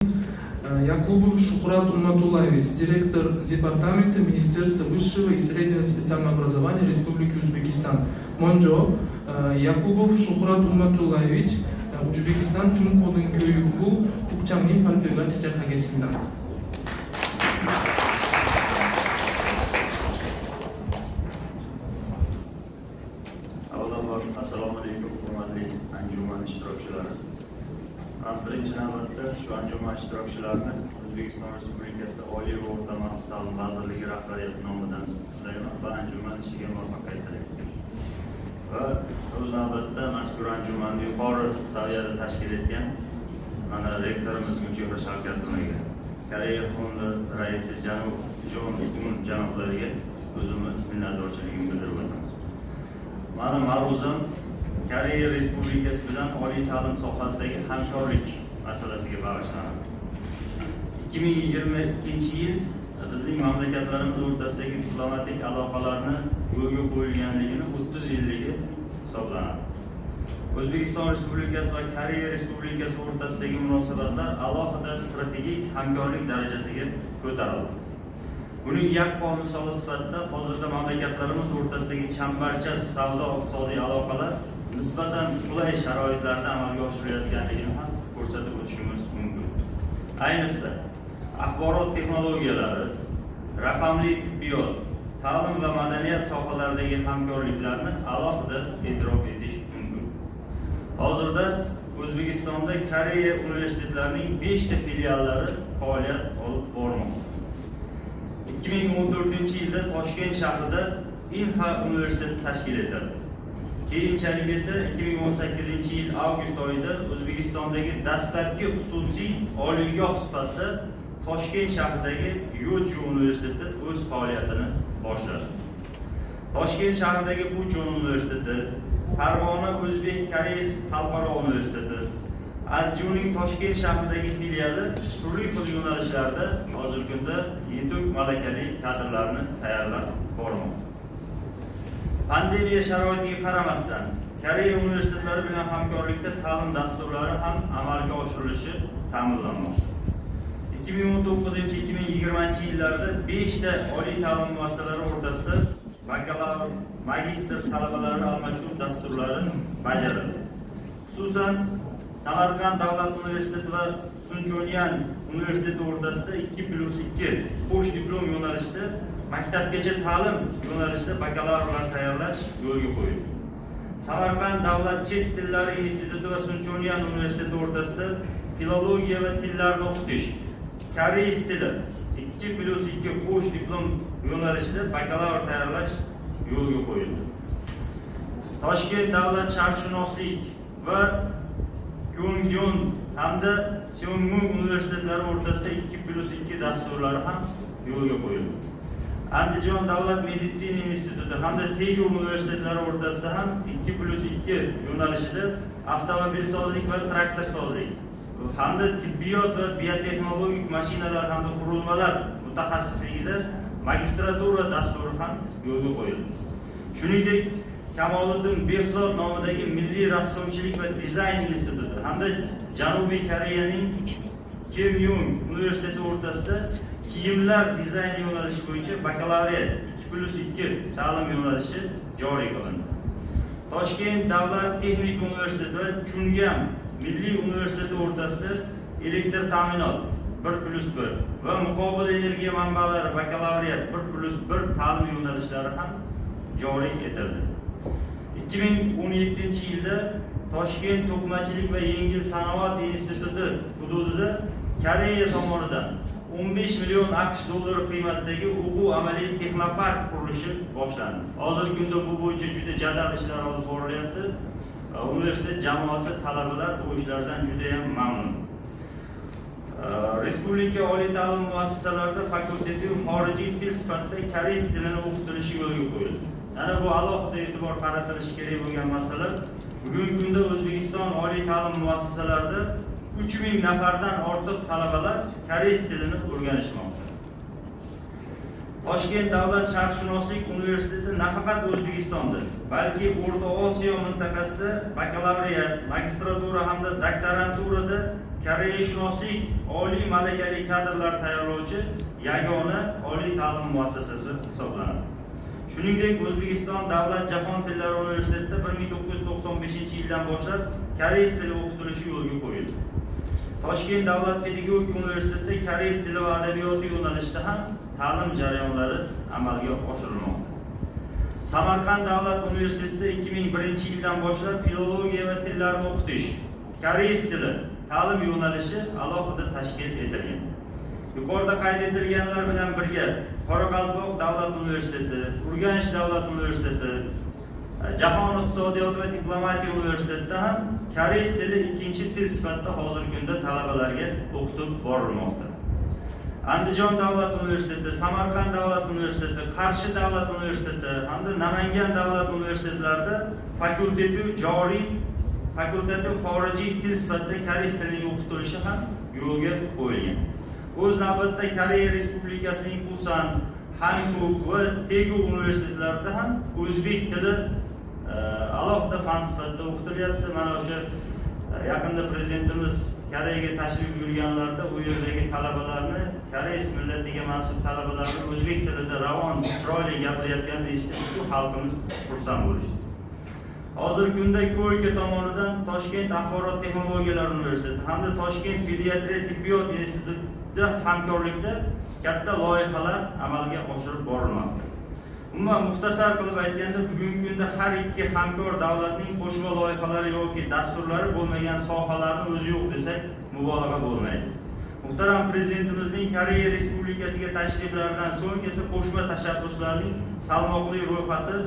Якубов Шухрат Уматулаевич, директор департамента Министерства высшего и среднего специального образования Республики Узбекистан. Монжо, Якубов Шухрат Уматулаевич, Узбекистан Чункодын көйүгү Кукчамдин пальпега чачакагесинда. Assalomu alaykum, hurmatli anjuman ishtirokchilari. Birinchi navbatda shu anjuman ishtirokchilarini O'zbekiston Respublikasi Oliy va o'rta maxsus ta'lim vazirligi rahbariyati nomidan qutlayman va anjuman ishiga muvaffaqiyat tilayman. Va o'z navbatida mazkur anjumanni yuqori saviyada tashkil etgan mana rektorimiz Muchira Shavkatullaga, Koreya fondi raisi janob Jon Ikun janoblariga o'zimni minnatdorchiligimni bildirib o'taman. Mani ma'ruzam Koreya Respublikasi bilan oliy ta'lim sohasidagi hamkorlik masalasiga bag'ishlanadi. 2022-yil bizning mamlakatlarimiz o'rtasidagi diplomatik aloqalarni yo'lga qo'yilganligini 30 yilligi hisoblanadi. O'zbekiston Respublikasi va Koreya Respublikasi o'rtasidagi munosabatlar alohida strategik hamkorlik darajasiga ko'tarildi. Buning yaqqol misoli sifatida hozirda mamlakatlarimiz o'rtasidagi chambarchas savdo-iqtisodiy aloqalar nisbatan qulay sharoitlarda amalga oshirilayotganligini ham ko'rsatib o'tishimiz mumkin. Ayniqsa, axborot texnologiyalari, raqamli tibbiyot, ta'lim va madaniyat sohalaridagi hamkorliklarni alohida e'tirof etish mumkin. Hozirda O'zbekistonda Koreya universitetlarining 5 ta filiallari faoliyat olib bormoqda. 2014-yilda Toshkent shahrida Inha universiteti tashkil etildi. Keyinchalik esa 2018-yil avgust oyida O'zbekistondagi dastlabki xususiy oliygoh sifatida Toshkent shahridagi Yo'lchi universiteti o'z faoliyatini boshladi. Toshkent shahridagi Puchon universiteti, Farg'ona O'zbek-Koreys xalqaro universiteti, Anjuning Toshkent shahridagi filiali turli xil yo'nalishlarda hozirgi kunda yetuk malakali kadrlarni tayyorlab bormoqda. Pandemiya sharoitiga qaramasdan, Koreya universitetlari bilan hamkorlikda ta'lim dasturlari ham amalga oshirilishi ta'minlanmoqda. 2019-2020-yillarda 5 ta oliy ta'lim muassasalari o'rtasida bakalavr, magistr talabalari almashuv dasturlari bajarildi. Xususan, Samarqand davlat universiteti va Sunchonyan universiteti o'rtasida 2+2 qo'sh diplom yo'nalishida maktabgacha ta'lim yo'nalishida bakalavr tayyorlash yo'lga qo'yildi. Samarqand davlat chet tillari instituti va Sunchonyan universiteti o'rtasida filologiya va tillarni o'qitish, koreys tili 2+2 qo'sh diplom yo'nalishida bakalavr tayyorlash yo'lga qo'yildi. Toshkent davlat sharqshunoslik va Kyongyon hamda Seongmu universitetlari o'rtasida 2+2 dasturlari ham yo'lga qo'yildi. Andijon davlat meditsina instituti hamda Tegu universitetlari o'rtasida ham 2+2 yo'nalishida avtomobilsozlik va traktorsozlik hamda tibbiyot va biotexnologik mashinalar hamda qurilmalar mutaxassisligida magistratura dasturi ham yo'lga qo'yildi. Shuningdek, Kamoliddin Behzod nomidagi Milliy rassomchilik va dizayn instituti hamda Janubiy Koreyaning Kimyong universiteti o'rtasida kiyimlar dizayni yo'nalishi bo'yicha bakalavriat 2+2 ta'lim yo'nalishi joriy qilindi. Toshkent davlat texnik universiteti va Chungam Milliy universiteti o'rtasida elektr ta'minot 1+1 va muqobil energiya manbalari bakalavriat 1+1 ta'lim yo'nalishlari ham joriy etildi. 2017-yilda Toshkent to'qimachilik va yengil sanoat instituti hududida Koreya tomonidan 15 million AQSh dollari qiymatidagi o'quv amaliy texnopark qurilishi boshlandi. Hozirgi kunda bu bo'yicha juda jadal ishlar olib borilyapti. Universitet jamoasi talabalar bu ishlardan juda ham mamnun. Respublika oliy ta'lim muassasalarida fakultativ xorijiy til sifatida koreys tilini o'qitilishi yo'lga qo'yildi. Yana bu alohida e'tibor qaratilishi kerak bo'lgan masala. Bugungi kunda O'zbekiston oliy ta'lim muassasalarida 3000 nafardan ortiq talabalar koreys tilini o'rganishmoqda. Toshkent davlat sharqshunoslik universiteti nafaqat O'zbekistonda, balki O'rta Osiyo mintaqasida bakalavriat, magistratura hamda doktoranturada Koreyashunoslik oliy malakali kadrlar tayyorlovchi yagona oliy ta'lim muassasasi hisoblanadi. Shuningdek, O'zbekiston Davlat jahon tillari universitetida 1995-yildan boshlab koreys tili o'qitilishi yo'lga qo'yildi. Toshkent davlat pedagogika universitetida koreys tili va adabiyoti yo'nalishida ham ta'lim jarayonlari amalga oshirilmoqda. Samarqand davlat universitetida 2001-yildan boshlab filologiya va tillarni o'qitish, koreys tili ta'lim yo'nalishi alohida tashkil etilgan. Yuqorida qayd etilganlar bilan birga Qoraqalpoq davlat universiteti, Urganch davlat universiteti, Jahon iqtisodiyot va diplomatiya universitetida ham koreys tili ikkinchi til sifatida hozirgi kunda talabalarga o'qitib borilmoqda. Andijon davlat universiteti, Samarqand davlat universiteti, Qarshi davlat universiteti hamda Namangan davlat universitetlarida fakultativ xorijiy til sifatida koreys tilining o'qitilishi ham yo'lga qo'yilgan. O'z navbatida Koreya Respublikasining Pusan, Hankuk va Tegu universitetlarida ham o'zbek tili alohida fan sifatida o'qitilyapti. Mana o'sha yaqinda prezidentimiz Koreyaga tashrif buyurganlarida u yerdagi talabalarni, koreys millatiga mansub talabalarni o'zbek tilida ravon, chiroyli gapirayotganini eshitib, shu xalqimiz xursand bo'lishdi. Hozirgi kunda Ko'yka tomonidan Toshkent axborot texnologiyalari universiteti hamda Toshkent pediatriya tibbiyot institutida hamkorlikda katta loyihalar amalga oshirib borilmoqda. Umuman muxtasar qilib aytganda, bugungi kunda har ikki hamkor davlatning qo'shma loyihalari yoki dasturlari bo'lmagan sohalarni o'zi yo'q desak mubolag'a bo'lmaydi. Muhtaram prezidentimizning Koreya Respublikasiga tashriflaridan so'ng esa qo'shma tashabbuslarning salmoqli ro'yxati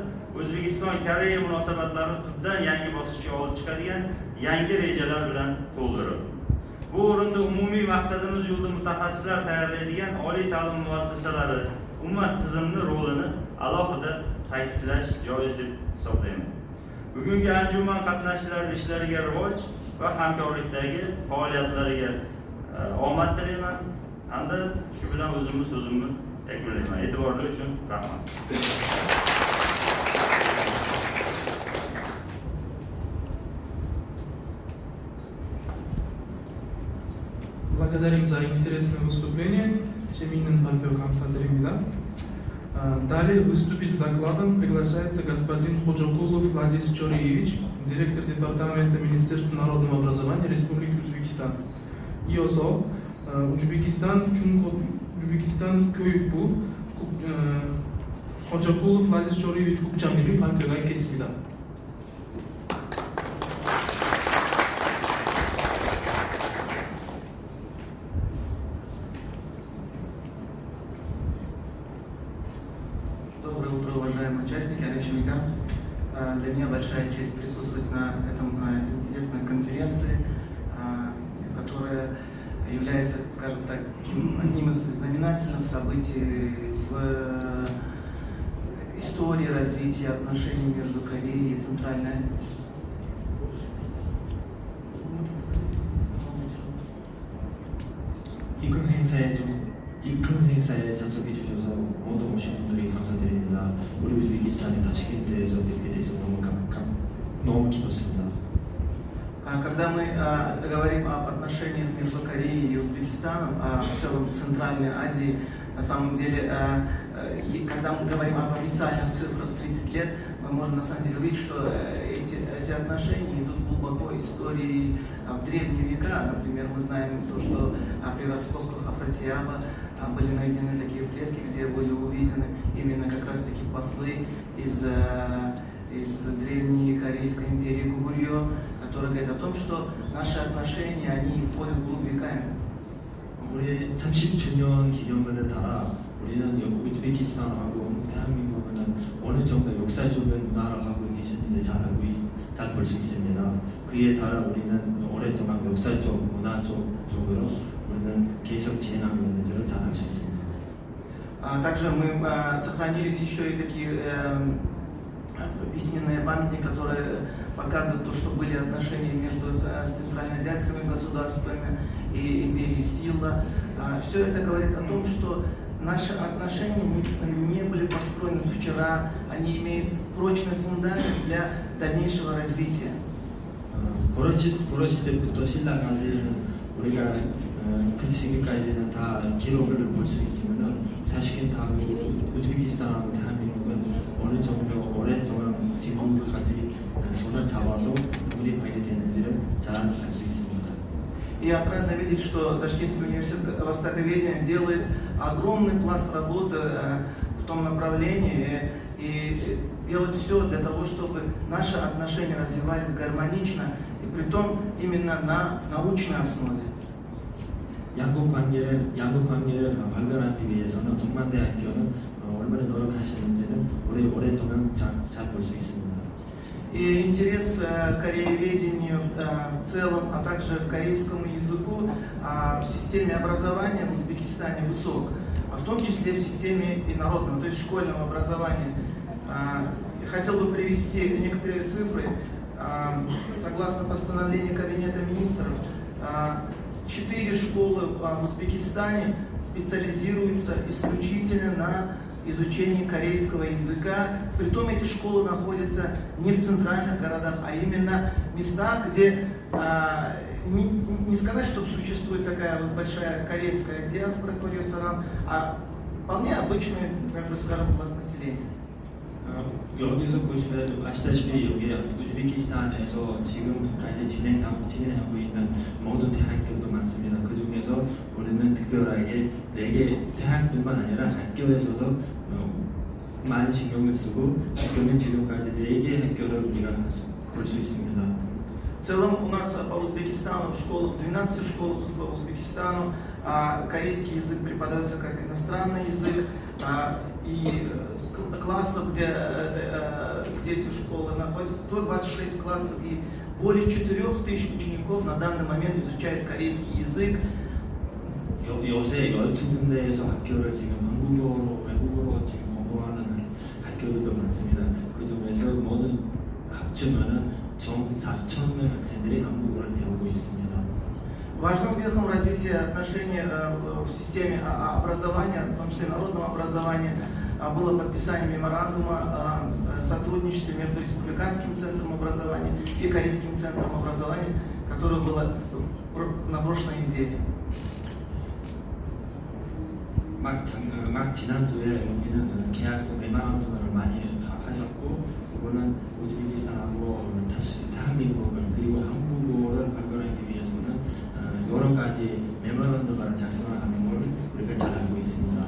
O'zbekiston-Koreya munosabatlarini tubdan yangi bosqichga olib chiqadigan yangi rejalar bilan to'ldirildi. Bu o'rinda umumiy maqsadimiz yo'lda mutaxassislar tayyorlaydigan oliy ta'lim muassasalari umuman tizimli rolini alohida ta'kidlash joiz deb hisoblayman. Bugungi anjuman qatnashchilarining ishlariga rivoj va hamkorlikdagi faoliyatlariga omad tilayman. Hamda shu bilan so'zimni yakunlayman. E'tiborlar uchun rahmat. Благодарим за интересное выступление. Чеминин Пальпер Хамсадримида. Далее выступить с докладом приглашается господин Ходжокулов Лазис Чориевич, директор департамента Министерства народного образования Республики Узбекистан. ИОСО Узбекистан Кöyükbu Ходжокулов Лазис Чориевич Купчамили Пальпер Кесмида. Доброе утро, уважаемые участники, Алексей. Для меня большая честь присутствовать на этом интересной конференции, которая является, скажем так, одним из знаменательных событий в истории развития отношений между Кореей и Центральной Азией. 이 큰 행사에 참석해 주셔서 모두 오신 분들이 감사드립니다. 우리 우즈베키스탄의 타시켄트에서 뵙게 돼서 너무 기뻤습니다. Когда мы говорим об отношениях между Кореей и Узбекистаном, в целом Центральной Азии, на самом деле, когда мы говорим об официальных цифрах 30 лет, мы можем на самом деле увидеть, что эти отношения идут глубоко истории в древние века. Например, мы знаем то, что при раскопках Афросиаба были найдены такие фрески, где были увидены именно как раз таки послы из древней Корейской империи Гугурьё, которые говорят о том, что наши отношения, они входят в веками. 우리 30주년 기념일에 따라 우리는 우즈베키스탄하고 대한민국은 어느 정도 역사적인 문화를 하고 계시는데 잘 볼 수 있습니다. 그에 따라 우리는 오랫동안 역사적, 문화적으로 우리는 계속 진행하고 있는지를 잘 알 수 있습니다. Также мы сохранились еще и такие письменные памятники, которые показывают то, что были отношения между центральноазиатскими государствами и империей Сила. Все это говорит о том, что наши отношения не были построены вчера, они имеют прочный фундамент для дальнейшего развития. 고려시 때부터 신라까지는 우리가 그 지금까지는 다 기록을 볼 수 있지만은 타슈켄트하고 우즈베키스탄하고 대한민국은 어느 정도 오랫동안 지금까지 손을 잡아서 독립하게 되는지를 잘 알 수 있습니다. И отрадно видеть, что Ташкентский университет востоковедения делает огромный пласт работы в том направлении и делает все для того, чтобы наши отношения развивались гармонично и при том именно на научной основе. 양국 관계를 발견하기 위해서는 동만대학교는 얼마나 노력하시는지는 오랫동안 잘 볼 수 있습니다. И интерес к корееведению в целом, а также к корейскому языку в системе образования в Узбекистане высок, а в том числе в системе и народного, то есть школьного образования. Хотел бы привести некоторые цифры. Согласно постановлению Кабинета министров, 4 школы в Узбекистане специализируются исключительно на изучении корейского языка. Притом эти школы находятся не в центральных городах, а именно в местах, где не сказать, что существует такая вот большая корейская диаспора, а вполне обычный, как бы скажем, класс населения. 여기서 보시면 아시다시피 여기 우즈베키스탄에서 지금까지 진행하고 있는 모든 대학들도 많습니다. 그 중에서 우리는 특별하게 4개 대학들만 아니라 학교에서도 많은 신경을 쓰고 학교는 지금까지 4개 학교를 우리가 볼 수 있습니다. В целом у нас по Узбекистану в школах, 12 школ по Узбекистану, корейский язык преподается как иностранный язык, и классов, где эти школы находятся, 126 классов, и более 4000 учеников на данный момент изучают корейский язык. 요새 12군데에서 학교를 지금 한국어로 외국어로 지금 공부하는 학교들도 많습니다. 그 중에서 모든 합치면은 총 4,000명 학생들이 한국어를 배우고 있습니다. Важным вехом развития отношений в системе образования, в том числе народного образования, было подписание меморандума о сотрудничестве между Республиканским центром образования и Корейским центром образования, которое было на прошлой неделе. 막 지난주에 여기는 계약서 메모란덤을 많이 하셨고 이거는 우즈베키스탄하고 대한민국을 그리고 한국어를 발견하기 위해서는 여러 가지 메모란덤을 작성하는 걸 우리가 잘 알고 있습니다.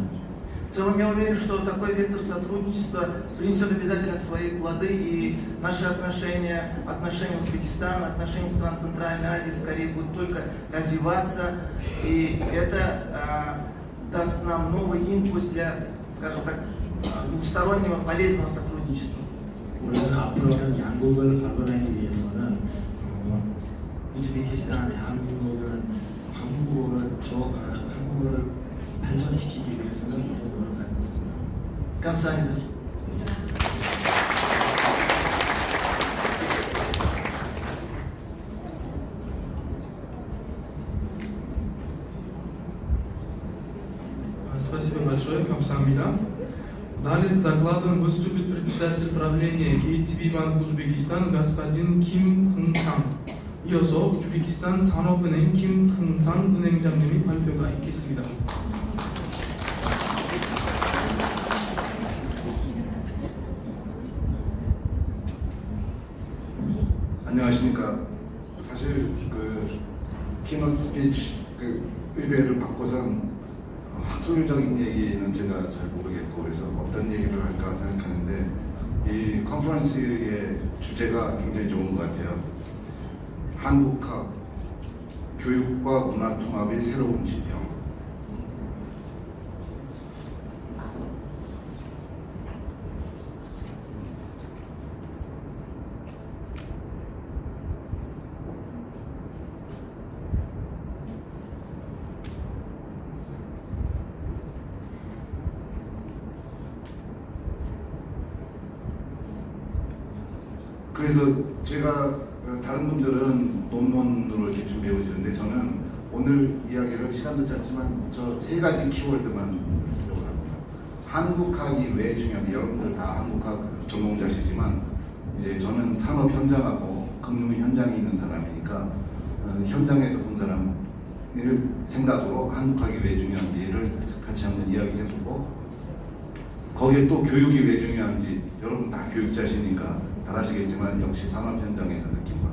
В целом я уверен, что такой вектор сотрудничества принесет обязательно свои плоды, и наши отношения Узбекистана, отношения стран Центральной Азии скорее будут только развиваться, и это даст нам новый импульс для, скажем так, двухстороннего полезного сотрудничества. 우리는 앞으로는 양국을 발견하기 위해서는 우즈베키스탄, 대한민국은 한국어를 발전시키기 위해서는 노력할 것입니다. 감사합니다. Спасибо большое, Камсамида. Далее с докладом выступит председатель правления KTB Банк Узбекистан господин Ким Хыңсан. 이어서 우즈베키스탄 산업은행 김흥산 은행장님이 발표가 있겠습니다. 안녕하십니까. 사실 그 키노트 스피치 의뢰를 받고선 학술적인 얘기는 제가 잘 모르겠고 그래서 어떤 얘기를 할까 생각하는데 이 컨퍼런스의 주제가 굉장히 좋은 것 같아요. 한국학, 교육과 문화 통합의 새로운 지평. 그래서 제가 다른 분들은 논문으로 이렇게 준비해 오시는데 저는 오늘 이야기를 시간도 짧지만 저 3가지 키워드만 기록을 합니다. 한국학이 왜 중요한지 여러분들 다 한국학 전공자시지만 이제 저는 산업 현장하고 금융 현장에 있는 사람이니까 현장에서 본 사람 생각으로 한국학이 왜 중요한지를 같이 한번 이야기해보고, 거기에 또 교육이 왜 중요한지 여러분 다 교육자시니까 잘 아시겠지만 역시 산업 현장에서 느낀 바.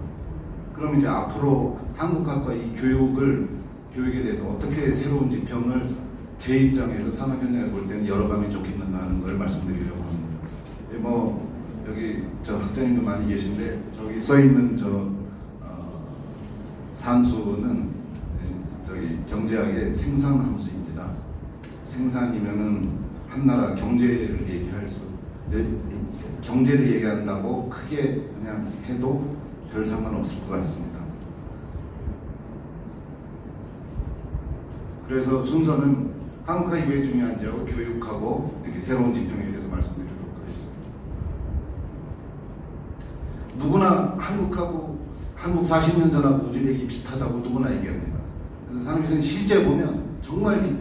그럼 이제 앞으로 한국학과 이 교육에 대해서 어떻게 새로운 지평을 제 입장에서 산업 현장에서 볼 때는 열어가면 좋겠는가 하는 걸 말씀드리려고 합니다. 뭐 여기 저 학자님도 많이 계신데 저기 써 있는 산수는 저기 경제학의 생산 함수입니다. 생산이면은 한 나라 경제를 얘기한다고 크게 그냥 해도 별 상관없을 것 같습니다. 그래서 순서는 한국학이 왜 중요한지하고 교육하고 이렇게 새로운 지평에 대해서 말씀드리도록 하겠습니다. 누구나 한국 40년 전하고 우즈벡이 비슷하다고 누구나 얘기합니다. 그래서 산업시장이 실제 보면 정말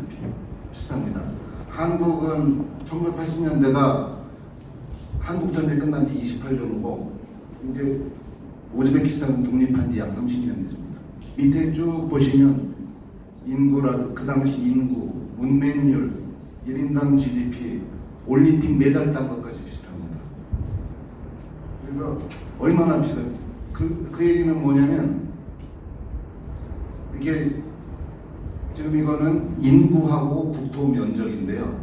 비슷합니다. 한국은 1980년대가 한국전쟁 끝난 지 28년이고 이제 우즈베키스탄은 독립한 지 약 30년 됐습니다. 밑에 쭉 보시면 그 당시 인구, 문맹률, 1인당 GDP, 올림픽 메달 딴 것까지 비슷합니다. 그래서 얼마나 비슷해요. 그 얘기는 뭐냐면 이게 지금 이거는 인구하고 국토 면적인데요.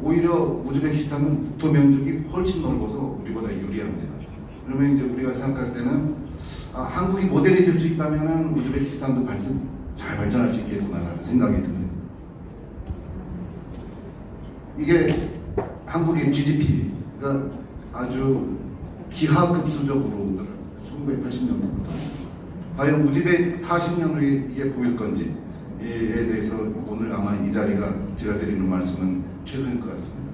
오히려 우즈베키스탄은 국토 면적이 훨씬 넓어서 우리보다 유리합니다. 그러면 이제 우리가 생각할 때는 한국이 모델이 될 수 있다면 우즈베키스탄도 잘 발전할 수 있겠구나라는 생각이 듭니다. 이게 한국의 GDP가 아주 기하급수적으로 1980년부터 과연 우즈벡 40년 후에 이게 보일 건지에 대해서 오늘 아마 이 자리가 제가 드리는 말씀은 최선일 것 같습니다.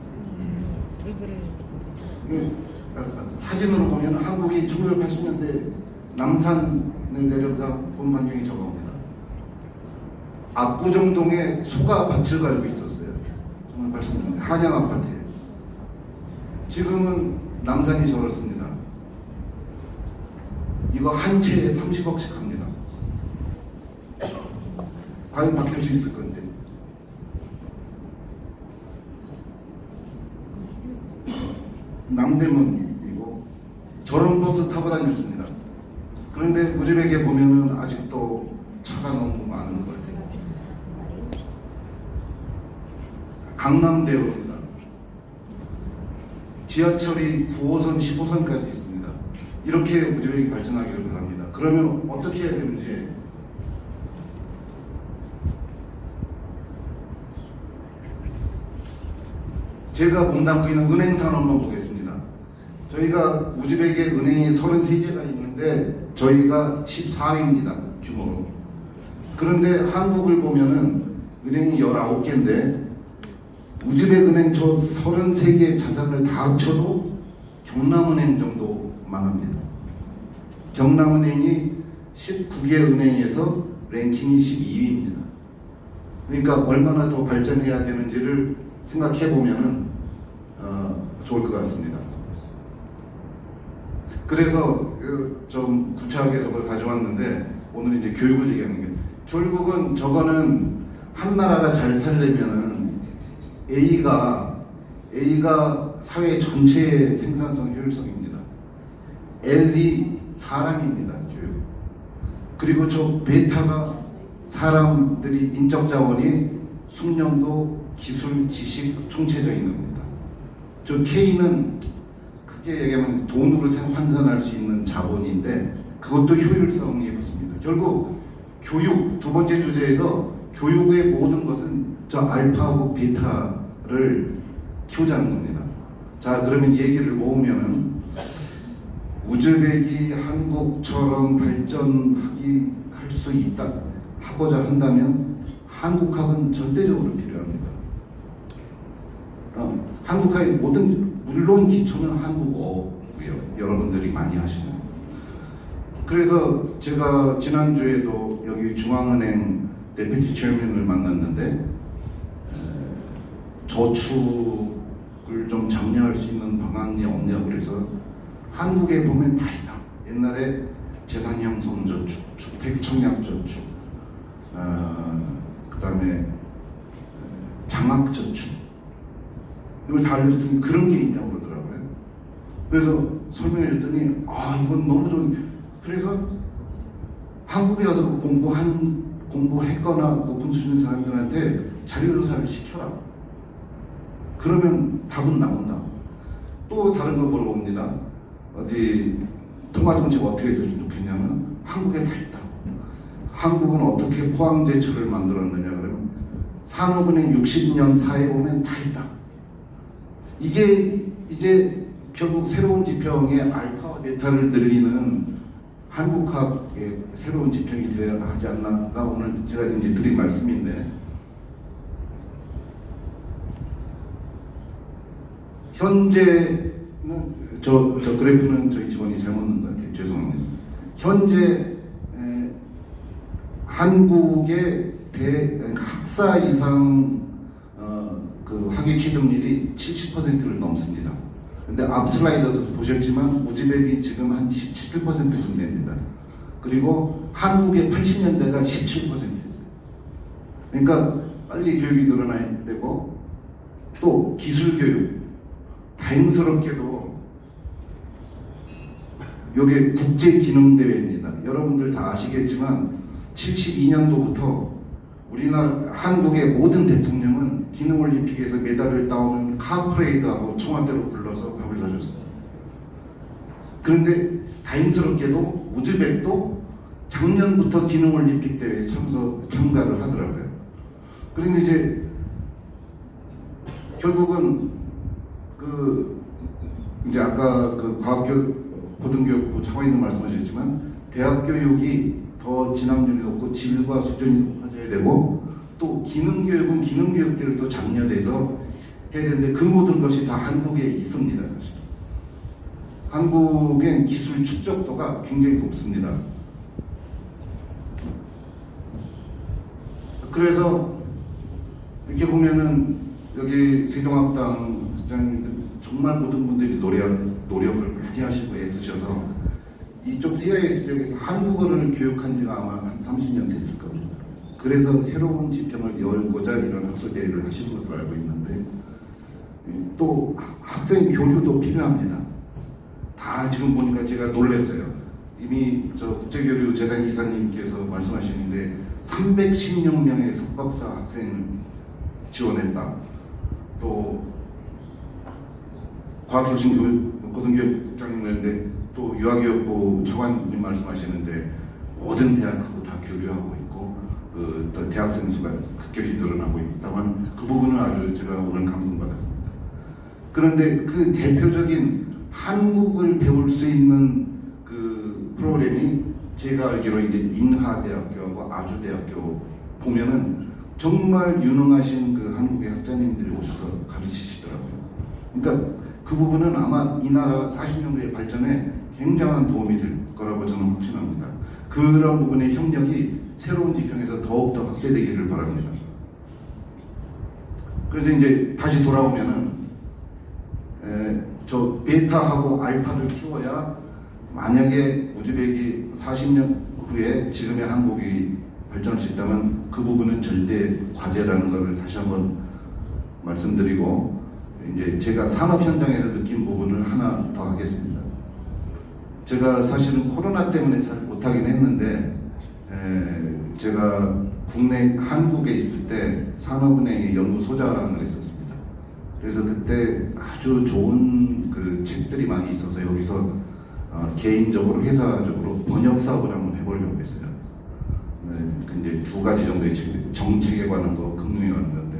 사진으로 보면 한국이 1980년대 남산을 내려다 본 환경이 저겁니다. 압구정동에 소가 밭을 갈고 있었어요. 1980년대 한양 아파트에. 지금은 남산이 저렇습니다. 이거 한 채에 30억씩 합니다. 과연 바뀔 수 있을 건데. 남대문이고 저런 버스 타고 다녔습니다. 그런데 우즈벡에 보면은 아직도 차가 너무 많은 것 같아요. 강남대로입니다. 지하철이 9호선, 15선까지 있습니다. 이렇게 우즈벡이 발전하기를 바랍니다. 그러면 어떻게 해야 되는지 제가 몸담고 있는 은행 산업만 보겠습니다. 저희가 우즈벡에 은행이 33개가 있는데 저희가 14위입니다. 규모로. 그런데 한국을 보면은 은행이 19개인데 우즈벡 은행 저 33개의 자산을 다 합쳐도 경남은행 정도만 합니다. 경남은행이 19개 은행에서 랭킹이 12위입니다. 그러니까 얼마나 더 발전해야 되는지를 생각해 보면은 좋을 것 같습니다. 그래서 좀 구체하게 저걸 가져왔는데 오늘 이제 교육을 얘기하는 게 결국은 저거는 한 나라가 잘 살려면은 A가 사회 전체의 생산성 효율성입니다. L이 사람입니다. 교육. 그리고 저 베타가 사람들이 인적 자원이 숙련도, 기술, 지식, 총체적인 겁니다. 저 K는 크게 얘기하면 돈으로 환산할 수 있는 자본인데 그것도 효율성에 붙습니다. 결국 교육, 두 번째 주제에서 교육의 모든 것은 저 알파하고 베타를 키우자는 겁니다. 자, 그러면 얘기를 모으면은 우즈벡이 한국처럼 발전할 수 있다 하고자 한다면 한국학은 절대적으로 필요합니다. 한국학의 물론 기초는 한국어고요. 여러분들이 많이 하시는. 그래서 제가 지난주에도 여기 중앙은행 데피티 체어맨을 만났는데 저축을 좀 장려할 수 있는 방안이 없냐고 그래서 한국에 보면 다 있다. 옛날에 재산형성저축, 주택청약저축, 그다음에 장학저축 이걸 다 알려줬더니 그런 게 있냐고 그러더라고요. 그래서 설명해줬더니 이건 너무 좋은. 그래서 한국에 와서 공부했거나 높은 수준 사람들한테 자료조사를 시켜라. 그러면 답은 나온다. 또 다른 거 물어봅니다. 어디 통화정책 어떻게 해줬으면 좋겠냐면 한국에 다 있다. 한국은 어떻게 포항제철을 만들었느냐 그러면 산업은행 60년 사에 보면 다 있다. 이게 이제 결국 새로운 지평의 알파와 베타를 늘리는 한국학의 새로운 지평이 되어야 하지 않나가 오늘 제가 이제 드린 말씀인데, 현재는 저 그래프는 저희 직원이 잘못 넣은 것 같아요. 죄송합니다. 현재 한국의 학사 이상 그 학위 취득률이 70%를 넘습니다. 근데 앞 슬라이드도 보셨지만 우즈벡이 지금 한 17%쯤 됩니다. 그리고 한국의 80년대가 17%였어요. 그러니까 빨리 교육이 늘어나야 되고, 또 기술 교육, 다행스럽게도 이게 국제기능대회입니다. 여러분들 다 아시겠지만 72년도부터 우리나라 한국의 모든 대통령은 기능올림픽에서 메달을 따오는 카프레이드하고 청와대로 불러서 밥을 사줬어요. 그런데 다행스럽게도 우즈벡도 작년부터 기능올림픽 대회에 참가를 하더라고요. 그런데 이제 결국은 이제 아까 고등교육부 차관님 말씀하셨지만 대학 교육이 더 진학률이 높고 질과 수준이 높아져야 되고, 또 기능교육은 기능교육대로 또 장려돼서 해야 되는데 그 모든 것이 다 한국에 있습니다. 사실 한국의 기술 축적도가 굉장히 높습니다. 그래서 이렇게 보면은 여기 세종학당 국장님들 정말 모든 분들이 노력을 많이 하시고 애쓰셔서 이쪽 CIS 지역에서 한국어를 교육한 지가 아마 한 30년 됐을 겁니다. 그래서 새로운 지평을 열고자 이런 학술대회를 하신 것으로 알고 있는데, 또 학생 교류도 필요합니다. 다 지금 보니까 제가 놀랐어요. 이미 국제교류 재단 이사님께서 말씀하시는데 316명의 석박사 학생을 지원했다. 또 과학교신고등교육국장님이었는데 또 유아교육부 차관님 말씀하시는데 모든 대학하고 다 교류하고 있고 또 대학생 수가 급격히 늘어나고 있다고 하는 그 부분은 아주 제가 오늘 감동받았습니다. 그런데 그 대표적인 한국을 배울 수 있는 그 프로그램이 제가 알기로 이제 인하대학교하고 아주대학교 보면은 정말 유능하신 그 한국의 학자님들이 오셔서 가르치시더라고요. 그러니까 그 부분은 아마 이 나라 40년대의 발전에 굉장한 도움이 될 거라고 저는 확신합니다. 그런 부분의 협력이 새로운 지평에서 더욱더 확대되기를 바랍니다. 그래서 이제 다시 돌아오면은 저 베타하고 알파를 키워야 만약에 우즈벡이 40년 후에 지금의 한국이 발전할 수 있다면 그 부분은 절대 과제라는 것을 다시 한번 말씀드리고, 이제 제가 산업 현장에서 느낀 부분을 하나 더 하겠습니다. 제가 사실은 코로나 때문에 잘 못하긴 했는데 제가 한국에 있을 때 산업은행의 연구소장을 했었습니다. 그래서 그때 아주 좋은 그 책들이 많이 있어서 여기서 개인적으로 회사적으로 번역 사업을 한번 해보려고 했어요. 근데 두 가지 정도의 책, 정책에 관한 거, 금융에 관한 건데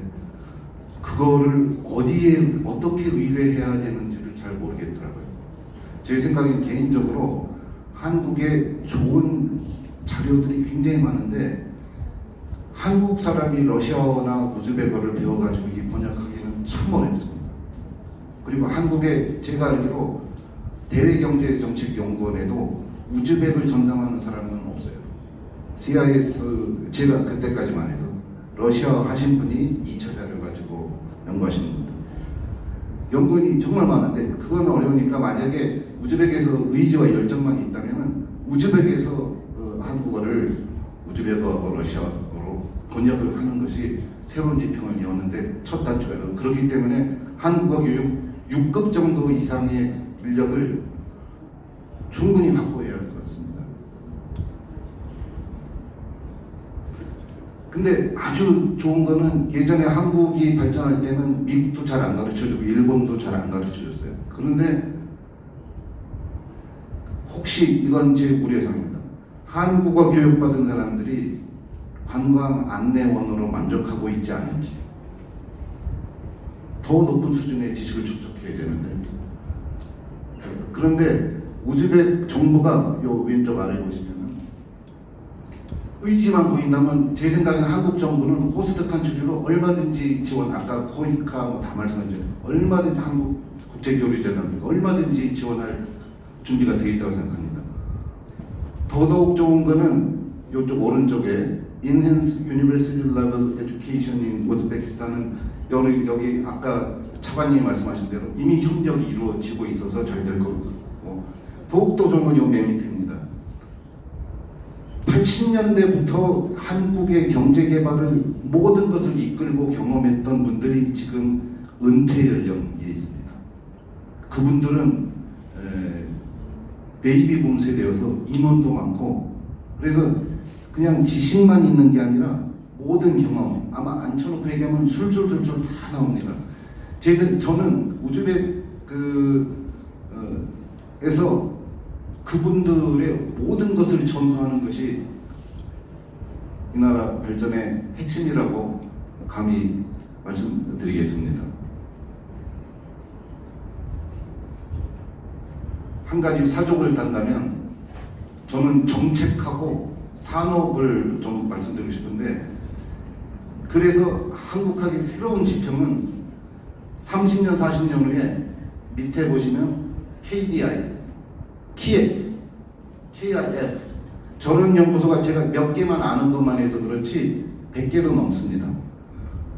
그거를 어디에 어떻게 의뢰해야 되는지를 잘 모르겠더라고요. 제 생각엔 개인적으로 한국에 좋은 자료들이 굉장히 많은데 한국 사람이 러시아어나 우즈벡어를 배워가지고 이 번역하기는 참 어렵습니다. 그리고 한국에 제가 알기로 대외경제정책연구원에도 우즈벡을 전담하는 사람은 없어요. CIS 제가 그때까지만 해도 러시아 하신 분이 2차 자료 가지고 연구하시는 분들 연구원이 정말 많은데 그건 어려우니까 만약에 우즈벡에서 의지와 열정만 있다면 우즈벡에서 한국어를 우즈벡어하고 러시아어로 번역을 하는 것이 새로운 지평을 여는데 첫 단추가 되고, 그렇기 때문에 한국어 교육 6급 정도 이상의 인력을 충분히 확보해야 할 것 같습니다. 근데 아주 좋은 거는 예전에 한국이 발전할 때는 미국도 잘 안 가르쳐주고 일본도 잘 안 가르쳐줬어요. 그런데 혹시 이건 제 우려사항입니다. 한국어 교육받은 사람들이 관광 안내원으로 만족하고 있지 않은지, 더 높은 수준의 지식을 축적해야 되는데, 그런데 우즈벡 정부가 요 왼쪽 아래 보시면 의지만 보인다면 제 생각에는 한국 정부는 호스트 컨트리로 얼마든지 지원, 아까 코이카 뭐 다 말씀하셨죠. 얼마든지 한국 국제교류재단 얼마든지 지원할 준비가 되어 있다고 생각합니다. 더더욱 좋은 거는 이쪽 오른쪽에 Enhanced University Level Education in 우즈베키스탄은 여기 아까 차관님이 말씀하신 대로 이미 협력이 이루어지고 있어서 잘 될 거고, 더욱더 좋은 건 요 맨 밑입니다. 80년대부터 한국의 경제 개발을 모든 것을 이끌고 경험했던 분들이 지금 은퇴 연령에 있습니다. 그분들은 베이비붐 세대여서 임원도 많고, 그래서 그냥 지식만 있는 게 아니라 모든 경험, 아마 앉혀놓고 얘기하면 술술술술 다 나옵니다. 저는 우즈벡 에서 그분들의 모든 것을 전수하는 것이 이 나라 발전의 핵심이라고 감히 말씀드리겠습니다. 한 가지 사족을 단다면 저는 정책하고 산업을 좀 말씀드리고 싶은데, 그래서 한국학의 새로운 지평은 30년, 40년 후에 밑에 보시면 KDI, KIF, KIF 저런 연구소가 제가 몇 개만 아는 것만 해서 그렇지 100개도 넘습니다.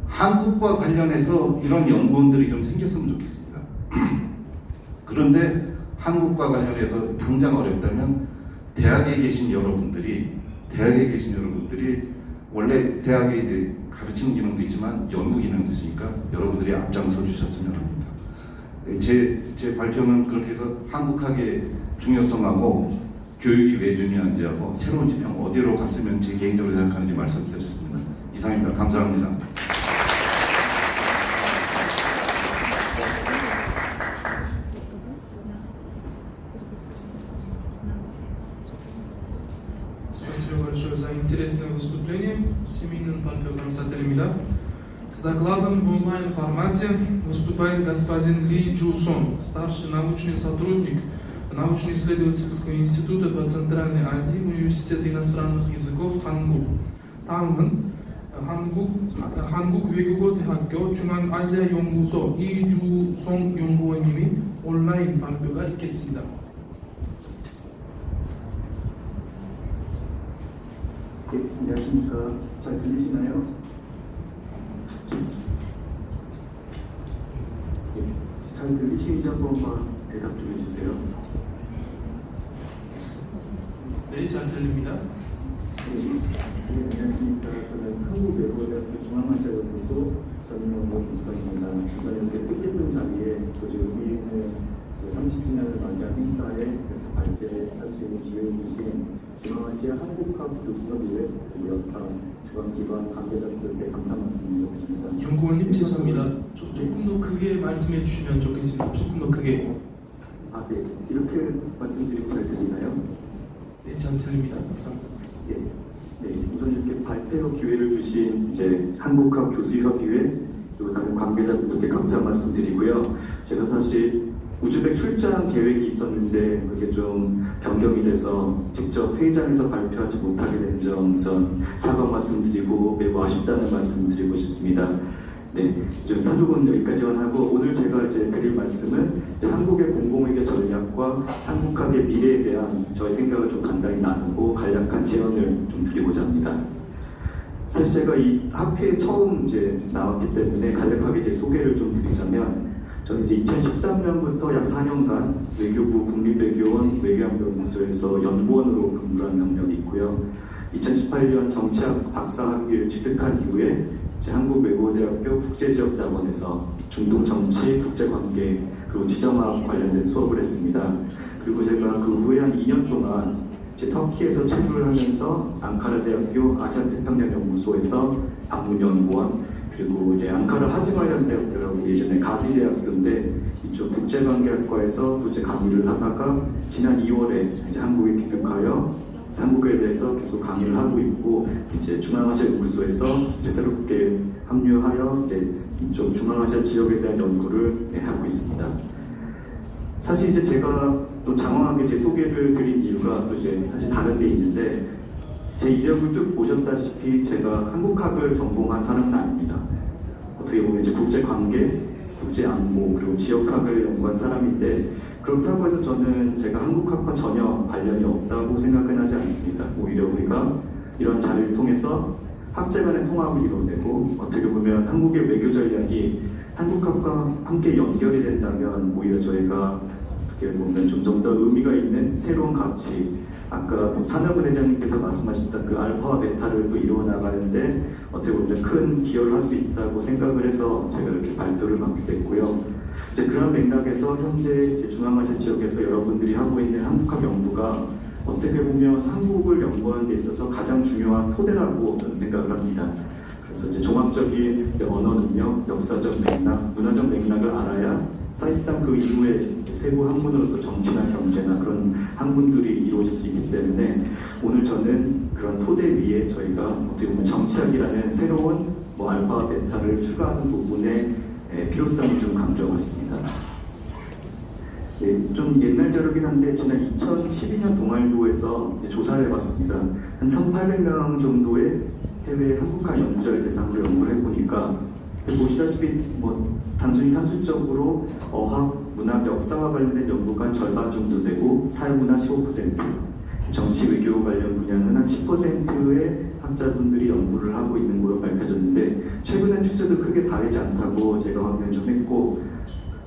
한국과 관련해서 이런 연구원들이 좀 생겼으면 좋겠습니다. 그런데 한국과 관련해서 당장 어렵다면 대학에 계신 여러분들이 원래 대학에 이제 가르치는 기능도 있지만 연구 기능도 있으니까 여러분들이 앞장서 주셨으면 합니다. 제 발표는 그렇게 해서 한국학의 중요성하고 교육이 왜 중요한지하고 새로운 지평 어디로 갔으면 제 개인적으로 생각하는지 말씀드렸습니다. 이상입니다. 감사합니다. Спасибо большое за интересное выступление. Семейным парламентаризмом. С докладом в онлайн-формате выступает господин Ли Джусон, старший научный сотрудник научно-исследовательского института по Центральной Азии Университета иностранных языков Хангук. 다음은 한국 외국어대학교 중앙아시아 연구소 이주송 연구원님이 온라인 발표가 있겠습니다. 네, 안녕하십니까. 잘 들리시나요? 네, 잘 들리시는지 한 번만 대답 좀 해주세요. 네, 잘 들립니다. 네, 안녕하십니까. 저는 한국외국어대학교 중앙아시아연구소 전임연구원 김성입니다. 우선 이렇게 뜻깊은 자리에 또 지금 의미 있는 30주년을 맞이한 행사에 발제할 수 있는 기회를 주신 중앙아시아 한국학 교수협의회 여타 중앙기관 관계자분들께 감사 말씀드립니다. 연구원님 죄송합니다. 조금 더 크게 말씀해 주시면 좋겠습니다. 조금 더 크게. 네. 이렇게 말씀드리면 잘 들리나요? 네, 잘 들립니다. 감사합니다. 네, 우선 이렇게 발표 기회를 주신 이제 한국학 교수협의회 그리고 다른 관계자분들께 감사 말씀드리고요. 제가 사실 우즈벡 출장 계획이 있었는데 그게 좀 변경이 돼서 직접 회의장에서 발표하지 못하게 된 점 우선 사과 말씀드리고 매우 아쉽다는 말씀드리고 싶습니다. 네, 좀 사족은 여기까지만 하고 오늘 제가 이제 드릴 말씀은 이제 한국의 공공의료 전략과 한국학의 미래에 대한 저의 생각을 좀 간단히 나누고 간략한 제언을 좀 드리고자 합니다. 사실 제가 이 학회에 처음 이제 나왔기 때문에 간략하게 제 소개를 좀 드리자면 저는 이제 2013년부터 약 4년간 외교부 국립외교원 외교안보연구소에서 연구원으로 근무한 경력이 있고요. 2018년 정치학 박사학위를 취득한 이후에 한국외국어대학교 국제지역대학원에서 중동 정치, 국제관계 그리고 지정학 관련된 수업을 했습니다. 그리고 제가 그 후에 한 2년 동안 터키에서 체류를 하면서 앙카라 대학교 아시아태평양 연구소에서 방문연구원 그리고 앙카라 하지마이란 대학교라고 예전에 가지 대학교인데 이쪽 국제관계학과에서 또 강의를 하다가 지난 2월에 한국에 귀국하여 한국에 대해서 계속 강의를 하고 있고 중앙아시아 연구소에서 새롭게 합류하여 이쪽 중앙아시아 지역에 대한 연구를 하고 있습니다. 사실 제가 또 장황하게 제 소개를 드린 이유가 또 사실 다른 데 있는데 제 이력을 쭉 보셨다시피 제가 한국학을 전공한 사람은 아닙니다. 어떻게 보면 국제관계, 국제안보 그리고 지역학을 연구한 사람인데 그렇다고 해서 저는 제가 한국학과 전혀 관련이 없다고 생각은 하지 않습니다. 오히려 우리가 이런 자리를 통해서 학제 간의 통합을 이뤄내고 어떻게 보면 한국의 외교 전략이 한국학과 함께 연결이 된다면 오히려 저희가 어떻게 보면 좀 더 의미가 있는 새로운 가치 아까 산업은 회장님께서 말씀하셨던 그 알파와 베타를 또 이루어 나가는데 어떻게 보면 큰 기여를 할 수 있다고 생각을 해서 제가 이렇게 발표를 맡게 됐고요. 그런 맥락에서 현재 중앙아시아 지역에서 여러분들이 하고 있는 한국학 연구가 어떻게 보면 한국을 연구하는 데 있어서 가장 중요한 토대라고 저는 생각을 합니다. 그래서 종합적인 언어 능력, 역사적 맥락, 문화적 맥락을 알아야 사실상 그 이후에 세부 학문으로서 정치나 경제나 그런 학문들이 이루어질 수 있기 때문에 오늘 저는 그런 토대 위에 저희가 어떻게 보면 정치학이라는 새로운 알파와 베타를 추가하는 부분의 필요성을 좀 강조하고 예, 좀 옛날 자료긴 한데 지난 2012년 동아일보에서 조사를 해봤습니다. 한 1,800명 정도의 해외 한국학 연구자를 대상으로 연구를 해보니까 보시다시피 단순히 산술적으로 어학, 문학, 역사와 관련된 연구가 절반 정도 되고 사회문화 15%, 정치, 외교 관련 분야는 한 10%의 학자분들이 연구를 하고 있는 걸로 밝혀졌는데 최근의 추세도 크게 다르지 않다고 제가 확인을 좀 했고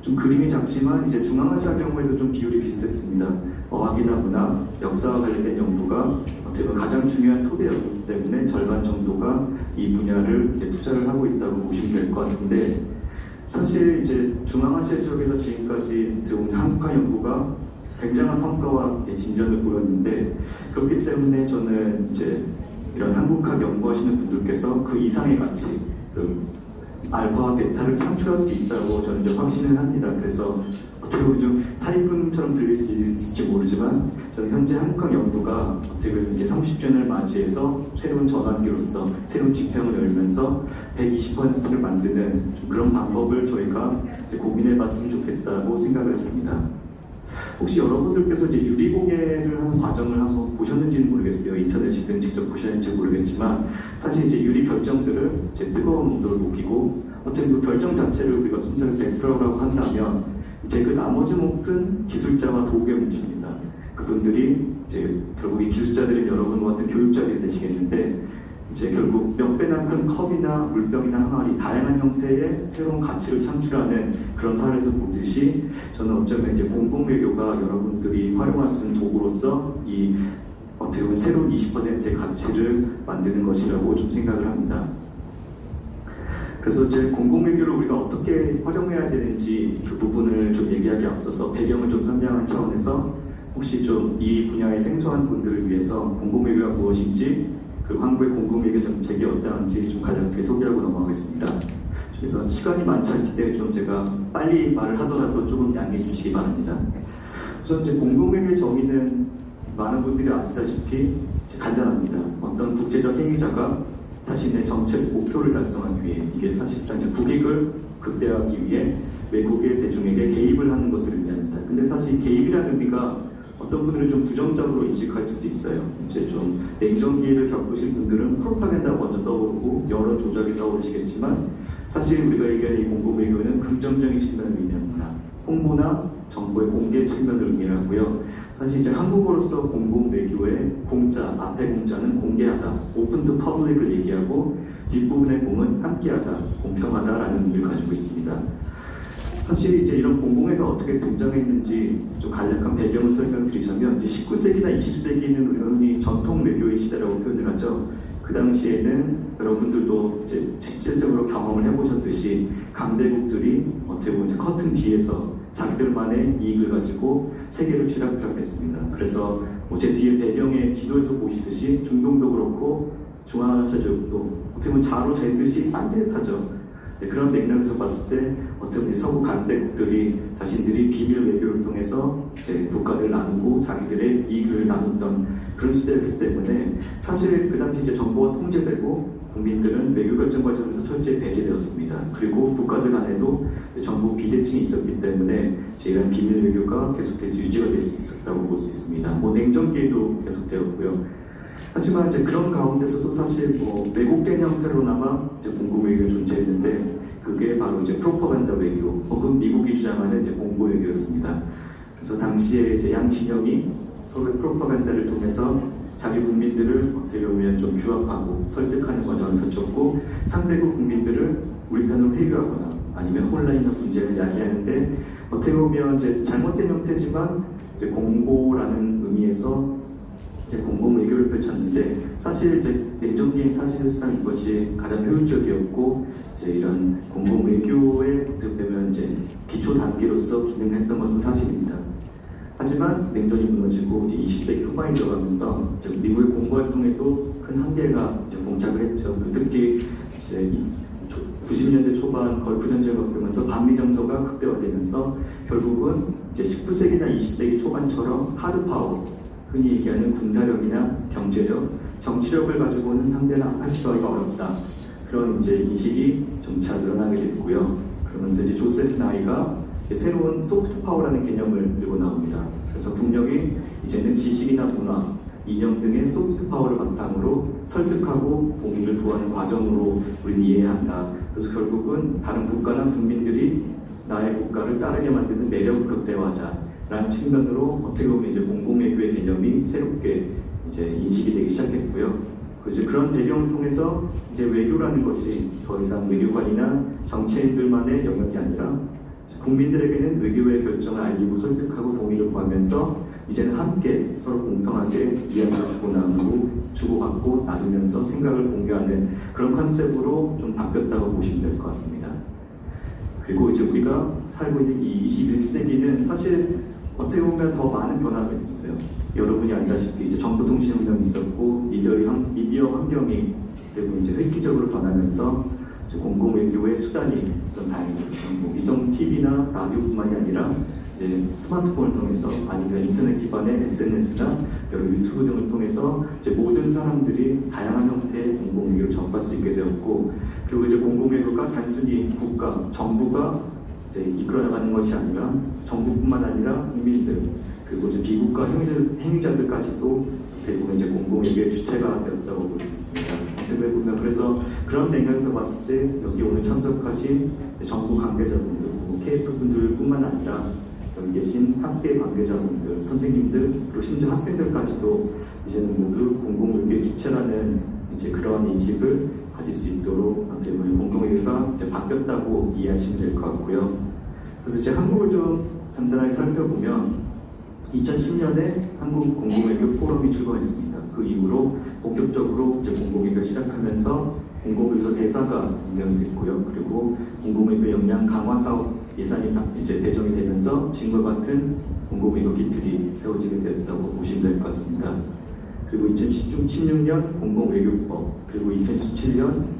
좀 그림이 작지만 중앙아시아 경우에도 좀 비율이 비슷했습니다. 어학이나 문학, 역사와 관련된 연구가 어떻게 보면 가장 중요한 토대였기 때문에 절반 정도가 이 분야를 투자를 하고 있다고 보시면 될 것 같은데 사실 중앙아시아 지역에서 지금까지 들어온 한국학 연구가 굉장한 성과와 진전을 보였는데 그렇기 때문에 저는 이런 한국학 연구하시는 분들께서 그 이상의 가치, 알파와 베타를 창출할 수 있다고 저는 확신을 합니다. 그래서 어떻게 보면 좀 사기꾼처럼 들릴 수 있을지 모르지만 저는 현재 한국학 연구가 어떻게 보면 30주년을 맞이해서 새로운 전환기로서 새로운 지평을 열면서 120%를 만드는 그런 방법을 저희가 고민해봤으면 좋겠다고 생각을 했습니다. 혹시 여러분들께서 유리공예를 하는 과정을 한번 보셨는지는 모르겠어요. 인터넷이든 직접 보셨는지 모르겠지만 사실 유리 결정들을 뜨거운 온도를 녹이고 어떻게 그 결정 자체를 우리가 순서를 100%라고 한다면 그 나머지 목은 기술자와 도구의 문제입니다. 그분들이 결국 이 기술자들은 여러분 같은 교육자들이 되시겠는데 결국 몇 배나 큰 컵이나 물병이나 항아리 다양한 형태의 새로운 가치를 창출하는 그런 사례에서 보듯이 저는 어쩌면 공공외교가 여러분들이 활용할 수 있는 도구로서 이 어떻게 보면 새로운 20%의 가치를 만드는 것이라고 좀 생각을 합니다. 그래서 공공외교를 우리가 어떻게 활용해야 되는지 그 부분을 좀 얘기하기 앞서서 배경을 좀 설명하는 차원에서 혹시 좀 이 분야의 생소한 분들을 위해서 공공외교가 무엇인지 그리고 한국의 공공외교 정책이 어떠한지 좀 간략하게 소개하고 넘어가겠습니다. 저희가 시간이 많지 않기 때문에 좀 제가 빨리 말을 하더라도 조금 양해해 주시기 바랍니다. 우선 공공외교의 정의는 많은 분들이 아시다시피 간단합니다. 어떤 국제적 행위자가 자신의 정책 목표를 달성하기 위해 이게 사실상 국익을 극대화하기 위해 외국의 대중에게 개입을 하는 것을 의미합니다. 근데 사실 개입이라는 의미가 어떤 분들은 좀 부정적으로 인식할 수도 있어요. 좀 냉전기를 겪으신 분들은 프로파간다 먼저 떠오르고 여러 조작이 떠오르시겠지만 사실 우리가 얘기하는 이 공공외교는 긍정적인 측면을 의미합니다. 홍보나 정보의 공개 측면을 의미하고요. 사실 한국어로서 공공외교의 공자, 앞에 공자는 공개하다, 오픈 투 퍼블릭을 얘기하고 뒷부분의 공은 함께하다, 공평하다라는 의미를 가지고 있습니다. 사실 이제 이런 공공회가 어떻게 등장했는지 좀 간략한 배경을 설명드리자면 이제 19세기나 20세기는 우연히 전통 외교의 시대라고 표현을 하죠. 그 당시에는 여러분들도 이제 실질적으로 경험을 해보셨듯이 강대국들이 어떻게 보면 이제 커튼 뒤에서 자기들만의 이익을 가지고 세계를 쥐락펴락했습니다. 그래서 제 뒤에 배경에 지도에서 보시듯이 중동도 그렇고 중앙아시아족도 어떻게 보면 자로 잰 듯이 딴듯하죠. 그런 맥락에서 봤을 때 어떻게 보면 서구 강대국들이 자신들이 비밀 외교를 통해서 이제 국가들을 나누고 자기들의 이익을 나눴던 그런 시대였기 때문에 사실 그 당시 이제 정부가 통제되고 국민들은 외교 결정 과정에서 철저히 배제되었습니다. 그리고 국가들 간에도 정부 비대칭이 있었기 때문에 이런 비밀 외교가 계속해서 유지가 될 수 있었다고 볼 수 있습니다. 뭐 냉전기에도 계속되었고요. 하지만 이제 그런 가운데서도 사실 뭐 외국계 형태로나마 이제 공공 외교가 존재했는데 그게 바로 이제 프로파간다 외교 혹은 미국이 주장하는 이제 공보 외교였습니다. 그래서 당시에 이제 양 진영이 서로의 프로파간다를 통해서 자기 국민들을 어떻게 보면 좀 규합하고 설득하는 과정을 거쳤고 상대국 국민들을 우리 편으로 회유하거나 아니면 혼란이나 분쟁을 야기하는데 어떻게 보면 이제 잘못된 형태지만 이제 공보라는 의미에서 이제 공공 외교를 펼쳤는데 사실 이제 냉전기인 사실상 이것이 가장 효율적이었고 이제 이런 공공 외교의 어떻게 보면 이제 기초 단계로서 기능했던 것은 사실입니다. 하지만 냉전이 무너지고 이제 20세기 후반이 들어가면서 이제 미국의 공보 활동에도 큰 한계가 이제 봉착을 했죠. 특히 이제 90년대 초반 걸프 전쟁을 겪으면서 반미 정서가 극대화되면서 결국은 이제 19세기나 20세기 초반처럼 하드 파워 흔히 얘기하는 군사력이나 경제력, 정치력을 가지고는 상대를 압박하기가 어렵다. 그런 이제 인식이 점차 늘어나게 됐고요. 그러면서 이제 조세프 나이가 새로운 소프트 파워라는 개념을 들고 나옵니다. 그래서 국력이 이제는 지식이나 문화, 이념 등의 소프트 파워를 바탕으로 설득하고 공의를 구하는 과정으로 우리는 이해해야 한다. 그래서 결국은 다른 국가나 국민들이 나의 국가를 따르게 만드는 매력을 극대화하자. 라는 측면으로 어떻게 보면 이제 공공외교의 개념이 새롭게 이제 인식이 되기 시작했고요. 그래서 그런 배경을 통해서 이제 외교라는 것이 더 이상 외교관이나 정치인들만의 영역이 아니라 국민들에게는 외교의 결정을 알리고 설득하고 동의를 구하면서 이제는 함께 서로 공평하게 이야기를 주고받고 나누면서 생각을 공유하는 그런 컨셉으로 좀 바뀌었다고 보시면 될 것 같습니다. 그리고 이제 우리가 살고 있는 이 21세기는 사실 어떻게 보면 더 많은 변화가 있었어요. 여러분이 알다시피 이제 정보통신혁명이 있었고 미디어 환경이 대부분 이제 획기적으로 변하면서 이제 공공외교의 수단이 좀 다양해졌죠. 뭐 위성 TV나 라디오뿐만이 아니라 이제 스마트폰을 통해서 아니면 인터넷 기반의 SNS나 여러 유튜브 등을 통해서 이제 모든 사람들이 다양한 형태의 공공외교를 접할 수 있게 되었고 그리고 이제 공공외교가 단순히 국가, 정부가 이제 이끌어나가는 것이 아니라 정부뿐만 아니라 국민들 그리고 이제 비국가 행위자들까지도 어떻게 보면 이제 공공외교의 주체가 되었다고 볼 수 있습니다. 어떻게 보면 그래서 그런 맥락에서 봤을 때 여기 오늘 참석하신 정부 관계자분들, KF분들뿐만 아니라 여기 계신 학계 관계자분들, 선생님들 그리고 심지어 학생들까지도 이제는 모두 공공외교의 주체라는 이제 그런 인식을 가질 수 있도록 어떻게 보면 공공외교가 이제 바뀌었다고 이해하시면 될 것 같고요. 그래서 이제 한국을 좀 간단하게 살펴보면 2010년에 한국 공공외교 포럼이 출범했습니다. 그 이후로 본격적으로 이제 공공외교를 시작하면서 공공외교 대사가 임명됐고요. 그리고 공공외교 역량 강화 사업 예산이 이제 배정이 되면서 지금과 같은 공공외교 기틀이 세워지게 되었다고 보시면 될 것 같습니다. 그리고 2016년 공공외교법, 그리고 2017년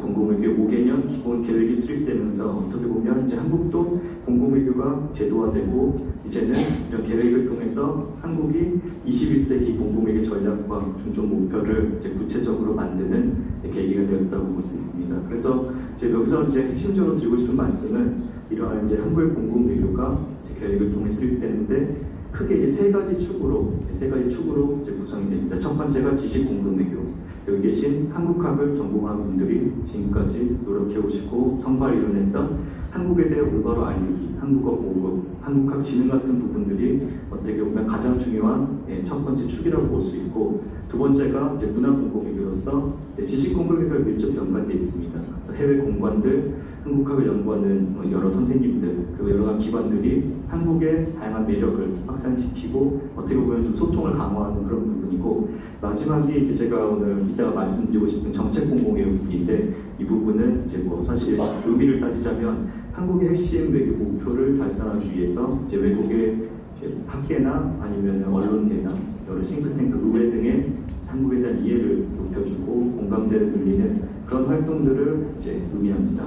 공공외교 5개년 기본 계획이 수립되면서 어떻게 보면 이제 한국도 공공외교가 제도화되고 이제는 이런 계획을 통해서 한국이 21세기 공공외교 전략과 중점 목표를 이제 구체적으로 만드는 계기가 되었다고 볼 수 있습니다. 그래서 제가 여기서 이제 핵심적으로 드리고 싶은 말씀은 이러한 이제 한국의 공공외교가 이제 계획을 통해 수립되는데 크게 이제 세 가지 축으로 이제 구성이 됩니다. 첫 번째가 지식 공동외교. 여기 계신 한국학을 전공한 분들이 지금까지 노력해 오시고 성과를 이뤄냈던 한국에 대해 올바로 알리기, 한국어 보급, 한국학 진흥 같은 부분들이 어떻게 보면 가장 중요한 첫 번째 축이라고 볼 수 있고, 두 번째가 이제 문화 공공외교로서 지식 공공외교가 밀접 연관되어 있습니다. 그래서 해외 공관들, 한국학을 연구하는 여러 선생님들, 그리고 여러 기관들이 한국의 다양한 매력을 확산시키고 어떻게 보면 좀 소통을 강화하는 그런 부분이고, 마지막에 이제 제가 오늘 이따가 말씀드리고 싶은 정책 공공외교인데, 이 부분은 이제 뭐 사실 의미를 따지자면 한국의 핵심 외교 목표를 달성하기 위해서 이제 외국의 이제 학계나 아니면 언론계나 여러 싱크탱크, 의회 등의 한국에 대한 이해를 높여주고 공감대를 늘리는 그런 활동들을 이제 의미합니다.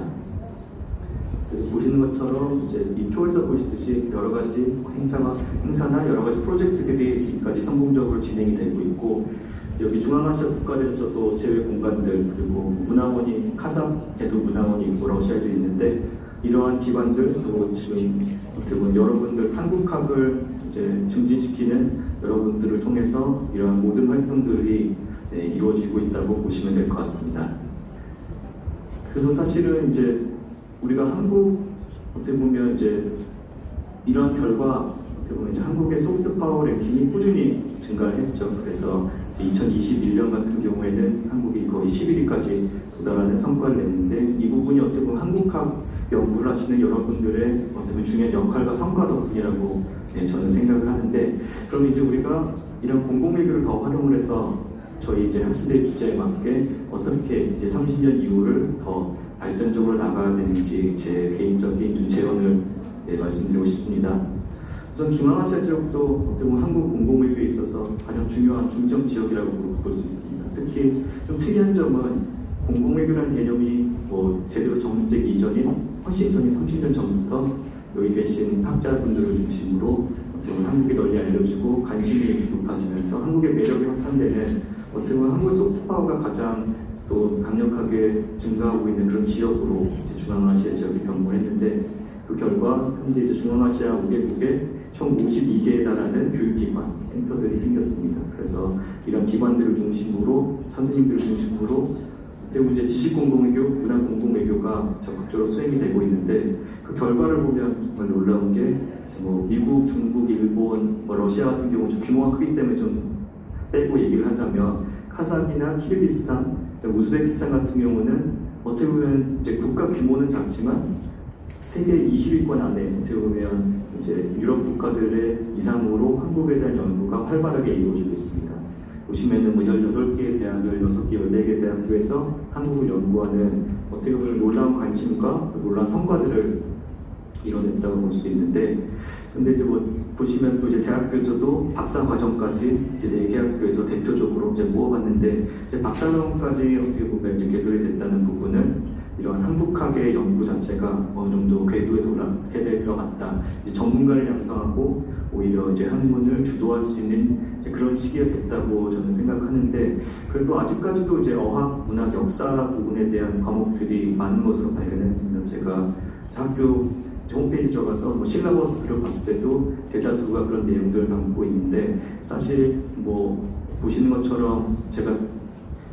그래서 보시는 것처럼 이제 이 표에서 보시듯이 여러 가지 행사나 여러 가지 프로젝트들이 지금까지 성공적으로 진행이 되고 있고, 여기 중앙아시아 국가들에서도 제외 공간들, 그리고 문화원이 카자흐에도 문화원이 있고 러시아에도 있는데, 이러한 기관들, 그리고 지금 어떻게 보면 여러분들 한국학을 이제 증진시키는 여러분들을 통해서 이러한 모든 활동들이 이루어지고 있다고 보시면 될 것 같습니다. 그래서 사실은 이제 우리가 한국 어떻게 보면 이제 이러한 결과 어떻게 보면 이제 한국의 소프트 파워 랭킹이 꾸준히 증가를 했죠. 그래서 2021년 같은 경우에는 한국이 거의 11위까지 도달하는 성과를 냈는데, 이 부분이 어떻게 보면 한국학 연구를 하시는 여러분들의 어떻게 보면 중요한 역할과 성과 덕분이라고 저는 생각을 하는데, 그럼 이제 우리가 이런 공공외교를 더 활용을 해서 저희 이제 학술대 주제에 맞게 어떻게 이제 30년 이후를 더 발전적으로 나가야 되는지 제 개인적인 좀 제언을 말씀드리고 싶습니다. 우선 중앙아시아 지역도 어떻게 보면 한국 공공외교에 있어서 가장 중요한 중점 지역이라고 볼 수 있습니다. 특히 좀 특이한 점은 공공외교라는 개념이 뭐 제대로 정립되기 이전인 훨씬 전인 30년 전부터 여기 계신 학자분들을 중심으로 어떻게 보면 한국이 널리 알려지고 관심이 높아지면서 한국의 매력이 확산되는, 어떻게 보면 한국 소프트파워가 가장 또 강력하게 증가하고 있는 그런 지역으로 이제 중앙아시아 지역이 변모했는데, 그 결과 현재 이제 중앙아시아 5개국에 총 52개에 달하는 교육기관, 센터들이 생겼습니다. 그래서 이런 기관들을 중심으로, 선생님들을 중심으로 이제 지식공공외교, 문화공공외교가 적극적으로 수행이 되고 있는데, 그 결과를 보면 정말 놀라운 게 뭐 미국, 중국, 일본, 뭐 러시아 같은 경우 좀 규모가 크기 때문에 좀 빼고 얘기를 하자면, 카자흐이나 키르기스탄, 우즈베키스탄 같은 경우는 어떻게 보면 이제 국가 규모는 작지만 세계 20위권 안에 어떻게 보면 이제 유럽 국가들의 이상으로 한국에 대한 연구가 활발하게 이루어지고 있습니다. 보시면은 뭐 18개의 대학, 16개, 14개 대학교에서 한국을 연구하는 어떻게 보면 놀라운 관심과 놀라운 성과들을 이뤄냈다고 볼 수 있는데, 근데 이제 뭐 보시면 또 이제 대학교에서도 박사 과정까지 이제 4개 학교에서 대표적으로 이제 모아봤는데, 이제 박사과정까지 어떻게 보면 이제 개설이 됐다는 부분은 이런 한국학의 연구 자체가 어느 정도 궤도에 들어갔다. 이제 전문가를 양성하고 오히려 이제 학문을 주도할 수 있는 이제 그런 시기가 됐다고 저는 생각하는데, 그래도 아직까지도 이제 어학, 문학, 역사 부분에 대한 과목들이 많은 것으로 발견했습니다. 제가 학교 홈페이지 들어가서 뭐 실라버스들을 봤을 때도 대다수가 그런 내용들을 담고 있는데, 사실 뭐 보시는 것처럼 제가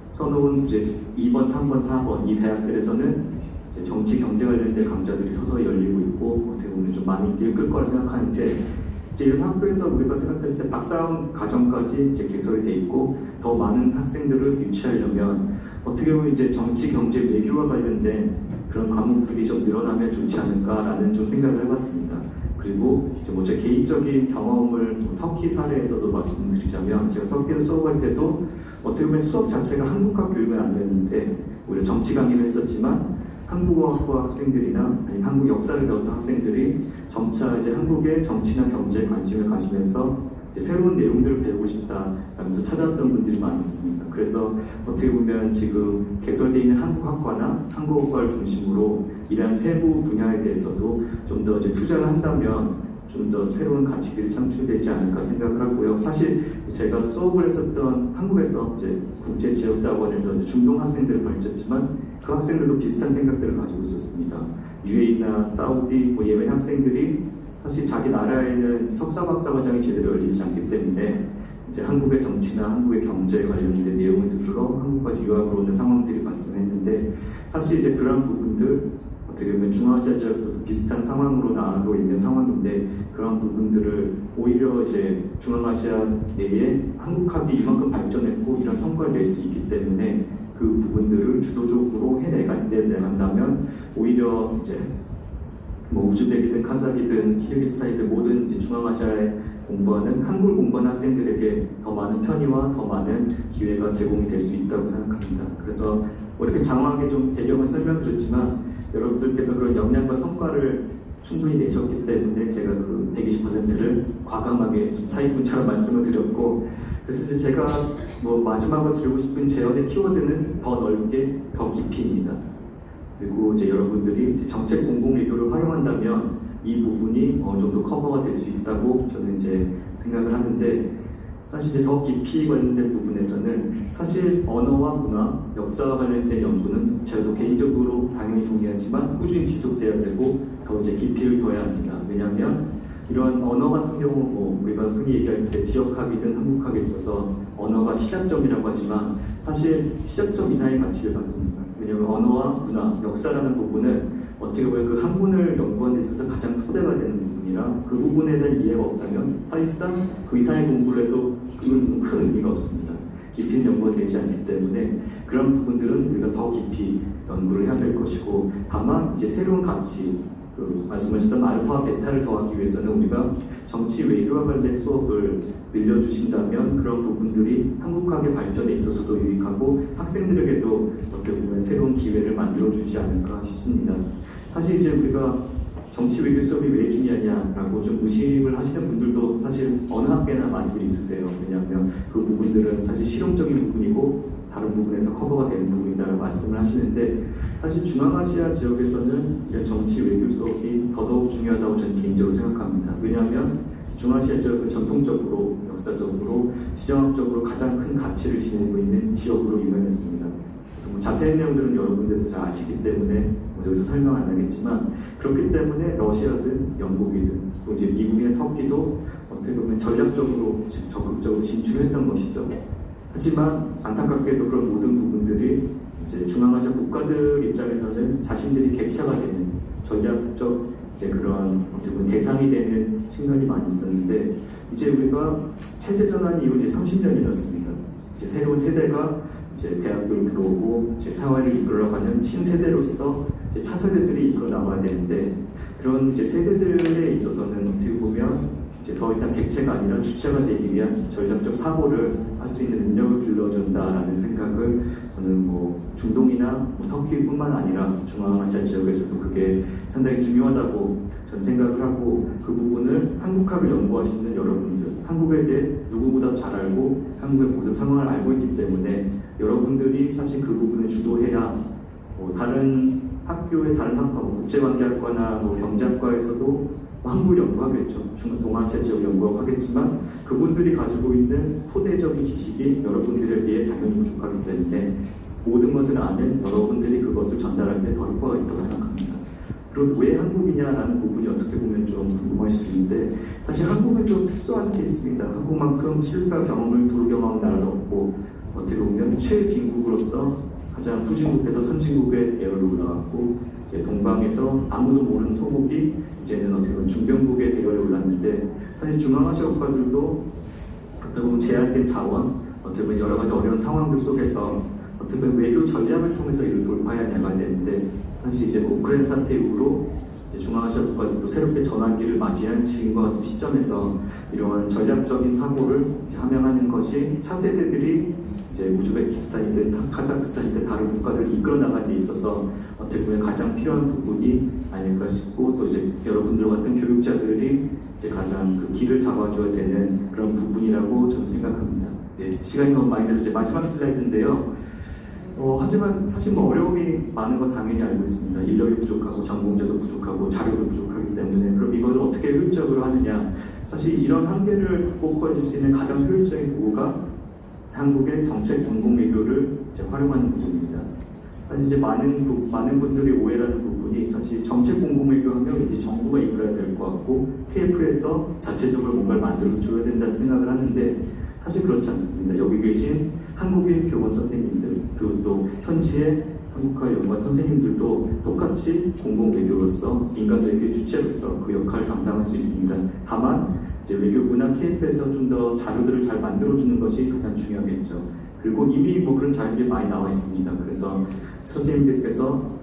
써놓은 이제 2번, 3번, 4번 이 대학들에서는 이제 정치, 경제 관련된 강좌들이 서서히 열리고 있고 어떻게 보면 좀 많이 인기를 끌 거라 생각하는데, 이제 이런 학교에서 우리가 생각했을 때 박사 과정까지 이제 개설이 돼 있고 더 많은 학생들을 유치하려면 어떻게 보면 이제 정치, 경제, 외교와 관련된 그런 과목들이 좀 늘어나면 좋지 않을까라는 좀 생각을 해봤습니다. 그리고 이제 뭐 제 개인적인 경험을 뭐 터키 사례에서도 말씀드리자면, 제가 터키를 수업할 때도 어떻게 보면 수업 자체가 한국학 교육은 아니었는데 오히려 정치 강의를 했었지만 한국어학과 학생들이나 아니면 한국 역사를 배웠던 학생들이 점차 이제 한국의 정치나 경제에 관심을 가지면서 이제 새로운 내용들을 배우고 싶다라면서 찾아왔던 분들이 많았습니다. 그래서 어떻게 보면 지금 개설되어 있는 한국학과나 한국어과를 중심으로 이러한 세부 분야에 대해서도 좀 더 이제 투자를 한다면 좀 더 새로운 가치들이 창출되지 않을까 생각을 하고요. 사실 제가 수업을 했었던 한국에서 이제 국제지역대학원에서 중동 학생들을 가르쳤지만 그 학생들도 비슷한 생각들을 가지고 있었습니다. UAE나 사우디, 뭐 예멘 학생들이 사실 자기 나라에는 석사, 박사 과정이 제대로 열리지 않기 때문에 이제 한국의 정치나 한국의 경제에 관련된 내용을 들으러 한국까지 유학을 오는 상황들이 발생했는데, 사실 이제 그런 부분들 어떻게 보면 중앙아시아 지역도 비슷한 상황으로 나아가고 있는 상황인데 그런 부분들을 오히려 이제 중앙아시아 내에 한국학이 이만큼 발전했고 이런 성과를 낼 수 있기 때문에 그 부분들을 주도적으로 해내간다면 오히려 이제 뭐 우즈벡이든 카자흐이든 키르기스탄이든 모든 이제 중앙아시아에 공부하는 한국을 공부하는 학생들에게 더 많은 편의와 더 많은 기회가 제공이 될 수 있다고 생각합니다. 그래서 뭐 이렇게 장황하게 좀 배경을 설명드렸지만 여러분들께서 그런 역량과 성과를 충분히 내셨기 때문에 제가 그 120%를 과감하게 차이분처럼 말씀을 드렸고 그래서 이제 제가 뭐 마지막으로 드리고 싶은 제언의 키워드는 더 넓게 더 깊이입니다. 그리고 이제 여러분들이 이제 정책 공공외교를 활용한다면 이 부분이 어느 정도 커버가 될 수 있다고 저는 이제 생각을 하는데 사실 이제 더 깊이 관련된 부분에서는 사실 언어와 문화, 역사와 관련된 연구는 저도 개인적으로 당연히 동의하지만 꾸준히 지속돼야 되고 더 이제 깊이를 둬야 합니다. 왜냐하면 이런 언어 같은 경우 뭐 우리가 흔히 얘기할 때 지역학이든 한국학에 있어서 언어가 시작점이라고 하지만 사실 시작점 이상의 가치를 가집니다. 왜냐하면 언어와 문화, 역사라는 부분은 어떻게 보면 그 학문을 연구하는 데 있어서 가장 토대가 되는 부분이라 그 부분에 대한 이해가 없다면 사실상 그 이상의 공부를 해도 그건 큰 의미가 없습니다. 깊이 연구가 되지 않기 때문에 그런 부분들은 우리가 더 깊이 연구를 해야 될 것이고 다만 이제 새로운 가치 그 말씀하셨던 알파와 베타를 더하기 위해서는 우리가 정치 외교와 관련 수업을 늘려주신다면 그런 부분들이 한국학의 발전에 있어서도 유익하고 학생들에게도 어떻게 보면 새로운 기회를 만들어주지 않을까 싶습니다. 사실 이제 우리가 정치 외교 수업이 왜 중요하냐라고 좀 의심을 하시는 분들도 사실 어느 학교나 많이들 있으세요. 왜냐하면 그 부분들은 사실 실용적인 부분이고 다른 부분에서 커버가 되는 부분이라고 말씀을 하시는데 사실 중앙아시아 지역에서는 이런 정치 외교 수업이 더더욱 중요하다고 저는 개인적으로 생각합니다. 왜냐하면 중앙아시아 지역은 전통적으로 역사적으로 지정학적으로 가장 큰 가치를 지니고 있는 지역으로 유명했습니다. 그래서 뭐 자세한 내용들은 여러분들도 잘 아시기 때문에 뭐 여기서 설명 안 하겠지만 그렇기 때문에 러시아든 영국이든 또 이제 미국이나 터키도 어떻게 보면 전략적으로 적극적으로 진출했던 것이죠. 하지만 안타깝게도 그런 모든 부분들이 이제 중앙아시아 국가들 입장에서는 자신들이 객차가 되는 전략적 이제 그런 어떻게 보면 대상이 되는 측면이 많이 있었는데 이제 우리가 체제 전환 이후 이제 30년이었습니다. 이제 새로운 세대가 이제 대학교를 들어오고 이제 사회를 이끌어가는 신세대로서 이제 차세대들이 이끌어 나가야 되는데 그런 이제 세대들에 있어서는 어떻게 보면 이제 더 이상 객체가 아니라 주체가 되기 위한 전략적 사고를 할 수 있는 능력을 길러준다라는 생각을 저는 뭐 중동이나 뭐 터키뿐만 아니라 중앙아시아 지역에서도 그게 상당히 중요하다고 저는 생각을 하고 그 부분을 한국학을 연구하시는 여러분들, 한국에 대해 누구보다 잘 알고 한국의 모든 상황을 알고 있기 때문에 여러분들이 사실 그 부분을 주도해야 뭐 다른 학교의 다른 학과, 뭐 국제관계학과나 뭐 경제학과에서도 한국을 연구하겠죠. 동아시아 지역 연구하고 하겠지만 그분들이 가지고 있는 토대적인 지식이 여러분들에 비해 당연히 부족하기 때문에 모든 것을 아는 여러분들이 그것을 전달할 때 더 효과가 있다고 생각합니다. 그리고 왜 한국이냐라는 부분이 어떻게 보면 좀 궁금할 수 있는데 사실 한국은 좀 특수한 케이스입니다. 한국만큼 실패 경험을 두루경험한 나라도 없고 어떻게 보면 최빈국으로서 가장 후진국에서 선진국의 대열로 올라갔고 동방에서 아무도 모르는 소국이 이제는 어떻게 보면 중견국의 대열에 올랐는데 사실 중앙아시아 국가들도 어떻게 보면 제한된 자원, 어떻게 보면 여러 가지 어려운 상황들 속에서 어떻게 보면 외교 전략을 통해서 이를 돌파해야 나가야 되는데 사실 이제 우크라이나 사태 이후로 이제 중앙아시아 국가들도 새롭게 전환기를 맞이한 지금과 같은 시점에서 이러한 전략적인 사고를 함양하는 것이 차세대들이 이제 우즈베키스탄이든 카자흐스탄이든 다른 국가들을 이끌어 나가는 데 있어서 어떻게 보면 가장 필요한 부분이 아닐까 싶고 또 이제 여러분들 같은 교육자들이 이제 가장 그 길을 잡아줘야 되는 그런 부분이라고 저는 생각합니다. 네, 시간이 너무 많이 돼서 이제 마지막 슬라이드인데요. 하지만 사실 뭐 어려움이 많은 건 당연히 알고 있습니다. 인력이 부족하고 전공자도 부족하고 자료도 부족하기 때문에 그럼 이걸 어떻게 효율적으로 하느냐? 사실 이런 한계를 극복해 줄 수 있는 가장 효율적인 도구가 한국의 정책 공공외교를 이제 활용하는 부분입니다. 사실 이제 많은 분들이 오해하는 부분이 사실 정책 공공외교하면 이제 정부가 이끌어야 될 것 같고 KF에서 자체적으로 뭔가를 만들어서 줘야 된다는 생각을 하는데 사실 그렇지 않습니다. 여기 계신 한국인 교원 선생님들 그리고 또 현지의 한국화 연구원 선생님들도 똑같이 공공 외교로서 민간 외교 주체로서 그 역할을 감당할 수 있습니다. 다만 이제 외교 문화 캠프에서 좀 더 자료들을 잘 만들어주는 것이 가장 중요하겠죠. 그리고 이미 뭐 그런 자료들이 많이 나와 있습니다. 그래서 선생님들께서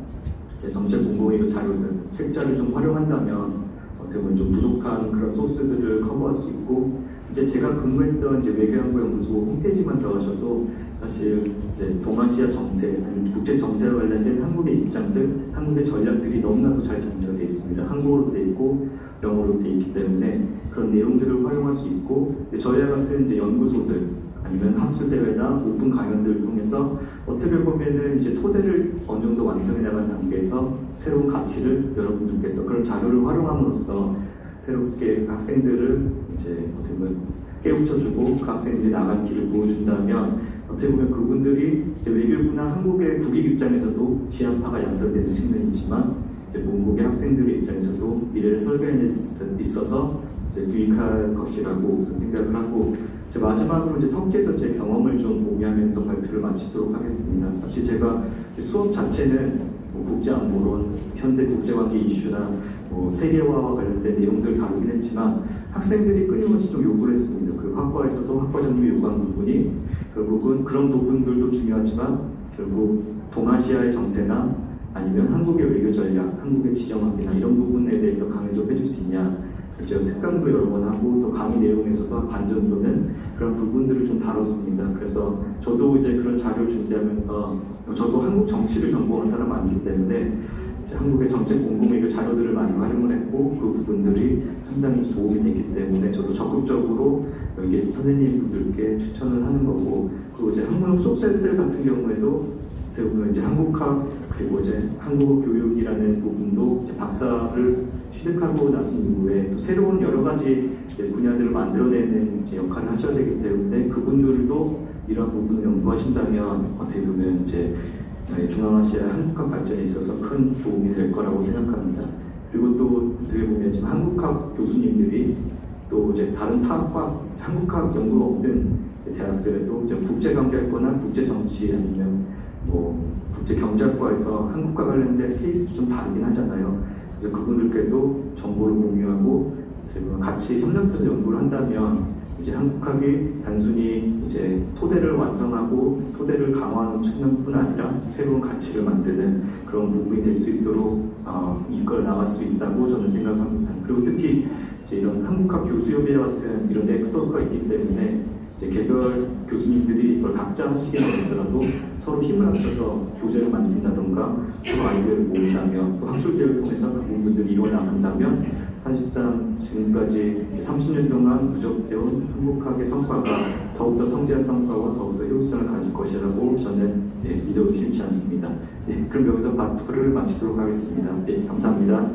이제 정책 공공외교 자료들, 책자를 좀 활용한다면 어떻게 보면 좀 부족한 그런 소스들을 커버할 수 있고, 이제 제가 근무했던 이제 외교연구연구소 홈페이지만 들어가셔도 사실 이제 동아시아 정세, 아니면 국제 정세와 관련된 한국의 입장들, 한국의 전략들이 너무나도 잘 정리가 되어 있습니다. 한국어로 되어 있고 영어로 되어 있기 때문에 그런 내용들을 활용할 수 있고, 저희와 같은 이제 연구소들 아니면 학술대회나 오픈 강연들을 통해서 어떻게 보면은 이제 토대를 어느 정도 완성해 나가는 단계에서 새로운 가치를 여러분들께서 그런 자료를 활용함으로써 새롭게 학생들을 이제 어떻게 보면 깨우쳐주고 그 학생들이 나간 길을 보여준다면 어떻게 보면 그분들이 이제 외교부나 한국의 국익 입장에서도 지향파가 양성되는 측면이 있지만 이제 본국의 학생들의 입장에서도 미래를 설계해 있어서 이제 유익할 것이라고 우선 생각을 하고, 이제 마지막으로 이제 터키에서 제 경험을 좀 공유하면서 발표를 마치도록 하겠습니다. 사실 제가 수업 자체는 뭐 국제안보론, 현대 국제관계 이슈나 뭐 세계화와 관련된 내용들을 다루긴 했지만 학생들이 끊임없이 좀 요구를 했습니다. 그 학과에서도 학과장님이 요구한 부분이 결국은 그런 부분들도 중요하지만 결국 동아시아의 정세나 아니면 한국의 외교 전략, 한국의 지정학이나 이런 부분에 대해서 강의 좀 해줄 수 있냐. 그래서 제가 특강도 여러 번 하고 또 강의 내용에서도 한 반 정도는 그런 부분들을 좀 다뤘습니다. 그래서 저도 이제 그런 자료를 준비하면서 저도 한국 정치를 전공한 사람 아니기 때문에 이제 한국의 정책 공공외교 자료들을 많이 활용을 했고 그 부분들이 상당히 도움이 됐기 때문에 저도 적극적으로 여기 선생님 분들께 추천을 하는 거고, 그리고 이제 한국 수업생들 같은 경우에도 대부분 이제 한국학 그리고 이제 한국어 교육이라는 부분도 이제 박사를 취득하고 나선 이후에 또 새로운 여러 가지 분야들을 만들어내는 이제 역할을 하셔야 되기 때문에 그분들도 이런 부분을 연구하신다면 어떻게 보면 이제 중앙아시아 한국학 발전에 있어서 큰 도움이 될 거라고 생각합니다. 그리고 또 어떻게 보면 지금 한국학 교수님들이 또 이제 다른 타학과 한국학 연구가 없는 대학들에도 이제 국제관계학과나 국제정치 아니면 뭐 국제경제학과에서 한국과 관련된 케이스 좀 다르긴 하잖아요. 그래서 그분들께도 정보를 공유하고 같이 협력해서 연구를 한다면 이제 한국학이 단순히 이제 토대를 완성하고 토대를 강화하는 측면뿐 아니라 새로운 가치를 만드는 그런 부분이 될 수 있도록 이끌어 나갈 수 있다고 저는 생각합니다. 그리고 특히 이제 이런 한국학 교수협의회 같은 이런 네트워크가 있기 때문에 이제 개별 교수님들이 이걸 각자 하시긴 어렵더라도 서로 힘을 합쳐서 교재를 만든다던가 또 아이들을 모은다면 또 학술대회를 통해서 그 부분들이 이루어나간다면 사실상 지금까지 30년 동안 누적해온 한국학의 성과가 더욱더 성대한 성과와 더욱더 효율성을 가질 것이라고 저는 믿어 의심치 않습니다. 그럼 여기서 발표를 마치도록 하겠습니다. 감사합니다.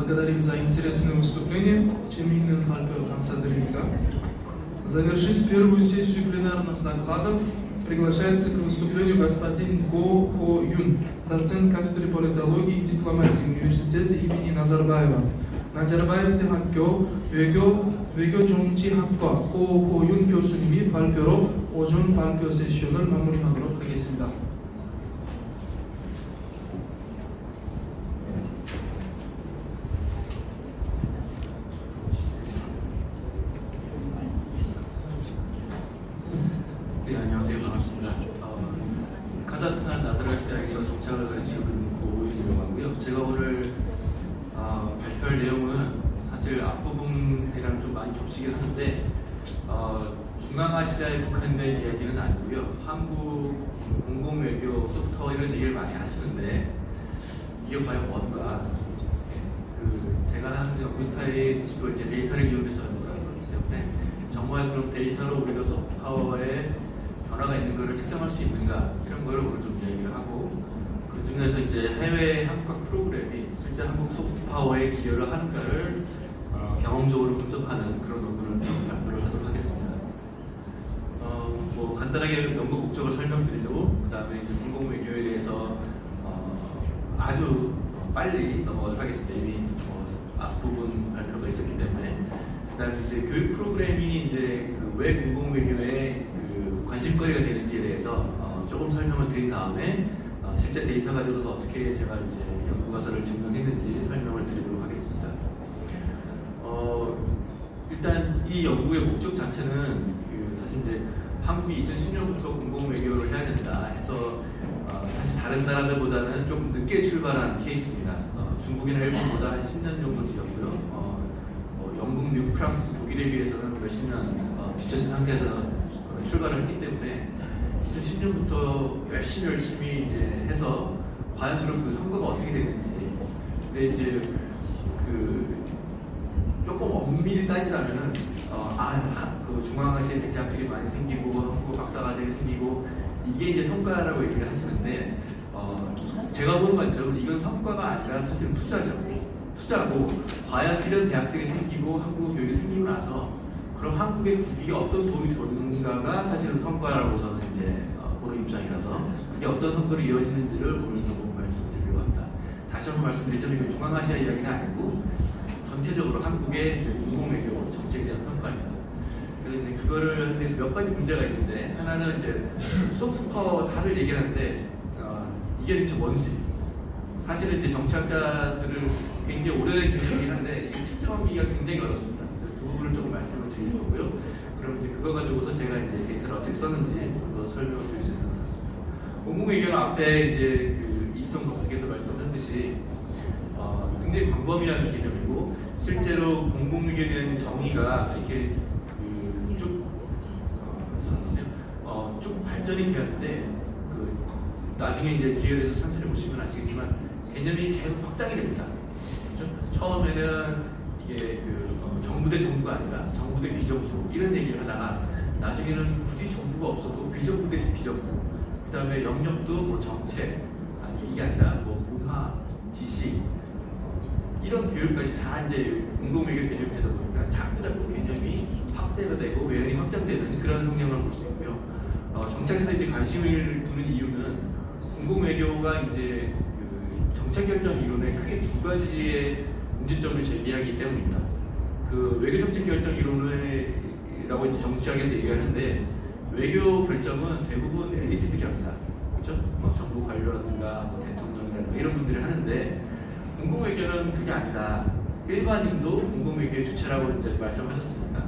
Благодарим за интересное выступление. Чемигнен Хальпер Хамсадринга. Завершить первую сессию пленарных докладов приглашается к выступлению господин Го Хо Юн, доцент кафедры политологии и дипломатии университета имени Назарбаева. Назарбаев 대학교 외교 정치학과 고호윤 교수님이 발표로 오전 발표 세션을 마무리하도록 하겠습니다. 네, 안녕하세요. 반갑습니다. 카자흐스탄 나자르바이트에서 정착을 지금 고호윤이라고 하고요. 제가 오늘 발표할 내용은 사실 앞부분이랑 좀 많이 겹치긴 하는데 중앙아시아에 국한된 이야기는 아니고요. 한국 공공외교 소프트웨어 이런 얘기를 많이 하시는데 이게 과연 뭔가? 제가 하는 연구 스타일이 주로 이제 데이터를 이용해서 연구를 하는 거기 때문에 정말 그런 데이터로 우리가 소프트파워에 변화가 있는 것을 측정할 수 있는가 이런 걸 오늘 좀 얘기를 하고, 그 중에서 이제 해외 한국학 프로그램이 실제 한국 소프트파워에 기여를 하는가를 경험적으로 분석하는 그런 논문을 좀 발표를 하도록 하겠습니다. 뭐 간단하게 연구 목적을 설명드리고 그 다음에 이제 공공외교에 대해서 아주 빨리 넘어가도록 하겠습니다. 이미 앞부분 발표가 있었기 때문에 그다음에 이제 교육 프로그램이 이제 그 왜 공공외교에 그 관심거리가 되는지에 대해서 조금 설명을 드린 다음에 실제 데이터 가지고서 어떻게 제가 이제 연구가서를 증명했는지 설명을 드리도록 하겠습니다. 일단 이 연구의 목적 자체는 그 사실 이제 한국이 2010년부터 공공외교를 해야 된다 해서 사실 다른 나라들보다는 조금 늦게 출발한 케이스입니다. 중국이나 일본보다 한 10년 정도 뒤였고요. 영국, 미국, 프랑스, 독일에 비해서는 몇십 년 뒤처진 상태에서 출발을 했기 때문에 2010년부터 열심히 이제 해서 과연 그럼 그 선거가 어떻게 됐는지. 근데 이제 그 조금 엄밀히 따지자면은 그 중앙아시아 대학들이 많이 생기고 한국 박사과정이 생기고 이게 이제 성과라고 얘기를 하시는데 제가 보는 관점은 이건 성과가 아니라 사실은 투자고 과연 이런 대학들이 생기고 한국 교육이 생기고 나서 그럼 한국의 국익에 어떤 도움이 되는가가 사실은 성과라고 저는 이제 보는 입장이라서 그게 어떤 성과로 이어지는지를 보면서 말씀을 드리려고 합니다. 다시 한번 말씀드리자면 이건 중앙아시아 이야기는 아니고 전체적으로 한국의 공공외교 정책에 대한 평가입니다. 그래서 이제 그거를 하는 데서 몇 가지 문제가 있는데 하나는 이제 소프트파워 다들 얘기하는데 이게 대체 뭔지 사실은 이제 정치학자들을 굉장히 오래된 개념이긴 한데 이게 측정하기가 굉장히 어렵습니다. 그 부분을 조금 말씀을 드릴 거고요. 그럼 이제 그거 가지고서 제가 이제 데이터를 어떻게 썼는지 좀 더 설명을 드릴 수 있을 것 같습니다. 공공외교는 앞에 이제 그 이수동 박사께서 말씀하셨듯이 굉장히 광범위한 개념이고 실제로 공공외교에 대한 정의가 이렇게 쭉 발전이 되었는데 나중에 이제 기회에서 천천히 보시면 아시겠지만 개념이 계속 확장이 됩니다. 그렇죠? 처음에는 이게 정부 대 정부가 아니라 정부 대 비정부 이런 얘기를 하다가 나중에는 굳이 정부가 없어도 비정부 대 비정부 그 다음에 영역도 뭐 정책 아니 이게 아니라 뭐 문화, 지식 이런 교육까지 다 이제 공공외교 개념이 되다 보니까 자꾸 개념이 확대가 되고 외연이 확장되는 그런 성향을 볼 수 있고요. 정책에서 이제 관심을 두는 이유는 공공외교가 이제 그 정책결정 이론의 크게 두 가지의 문제점을 제기하기 때문입니다. 그 외교정책결정 이론이라고 이제 정치학에서 얘기하는데 외교 결정은 대부분 엘리트들이 합니다. 그렇죠? 정부 관료라든가 대통령이라든가 이런 분들이 하는데 공공외교는 그게 아니다. 일반인도 공공외교의 주체라고 이제 말씀하셨습니다.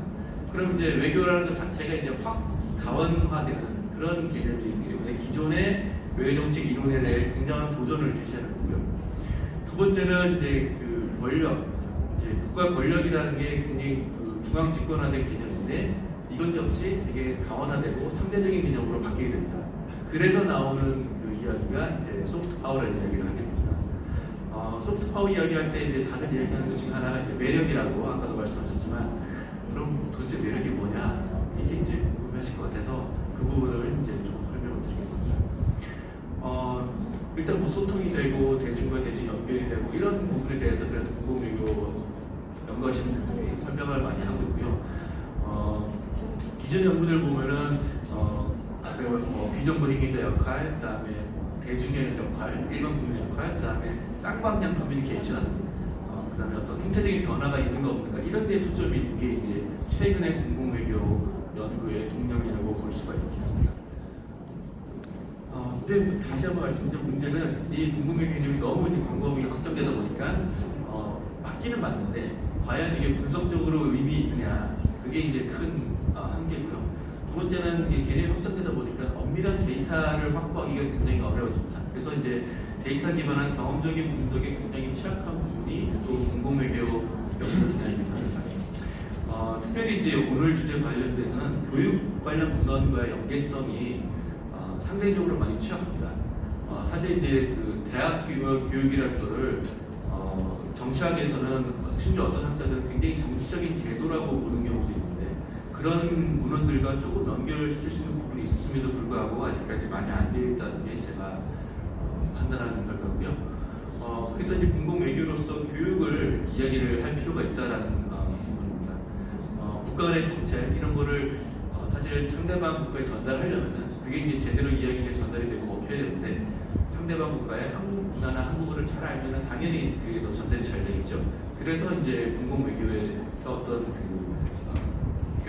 그럼 이제 외교라는 것 자체가 이제 확 다원화되는 그런 개념이기 때문에 기존의 외교정책 이론에 대해 굉장한 도전을 제시하는 거고요. 두 번째는 이제 그 권력, 이제 국가 권력이라는 게 굉장히 중앙 집권화된 개념인데 이건 역시 되게 다원화되고 상대적인 개념으로 바뀌게 됩니다. 그래서 나오는 그 이야기가 이제 소프트 파워라는 이야기를 하게 됩니다. 소프트 파워 이야기할 때 이제 다들 이야기하는 것 중에 하나가 이제 매력이라고 아까도 말씀하셨지만 그럼 도대체 매력이 뭐냐 이게 이제 궁금하실 것 같아서 그 부분을 이제 좀 설명을 드리겠습니다. 일단 뭐 소통이 되고 대중과 대중 연결이 되고 이런 부분에 대해서 그래서 공공외교 연구하시는 분들이 설명을 많이 하고 있고요. 기존 연구들 보면은 비정부 행위자 역할, 그 다음에 대중의 역할, 일반 국민 역할, 그 다음에 쌍방향 커뮤니케이션, 그 다음에 어떤 형태적인 변화가 있는가 없는가 이런 데에 초점이 있는 게 이제 최근의 공공외교 연구의 동력이라고 볼 수가 있겠습니다. 근데 다시 한번 말씀드린 문제는 이 공공외교 개념이 너무 이제 광범위가 확장되다 보니까 맞기는 맞는데 과연 이게 분석적으로 의미 있느냐 그게 이제 큰 한계고요. 두 번째는 이 개념이 확장되다 보니까 엄밀한 데이터를 확보하기가 굉장히 어려워집니다. 그래서 이제 데이터 기반한 경험적인 분석에 굉장히 취약한 부분이 또 공공외교 연구 분야이기도 합니다. 특별히 이제 오늘 주제 관련돼서는 교육 관련 문헌과의 연계성이 상대적으로 많이 취약합니다. 사실 이제 그 대학 교육이라는 거를 정치학에서는 심지어 어떤 학자들은 굉장히 정치적인 제도라고 보는 경우도 있는데 그런 문헌들과 조금 연결시킬 수 있는 부분이 있음에도 불구하고 아직까지 많이 안 되어 있다는 게 제가 판단하는 결과고요. 그래서 이제 공공외교로서 교육을 이야기를 할 필요가 있다라는 부분입니다. 국가 간의 정책 이런 거를 사실 상대방 국가에 전달하려면은 그게 이제 제대로 이야기가 전달이 되고 먹혀야 되는데 상대방 국가의 한국 문화나 한국어를 잘 알면은 당연히 그게 더 전달이 잘 되겠죠. 그래서 이제 공공외교에서 어떤 그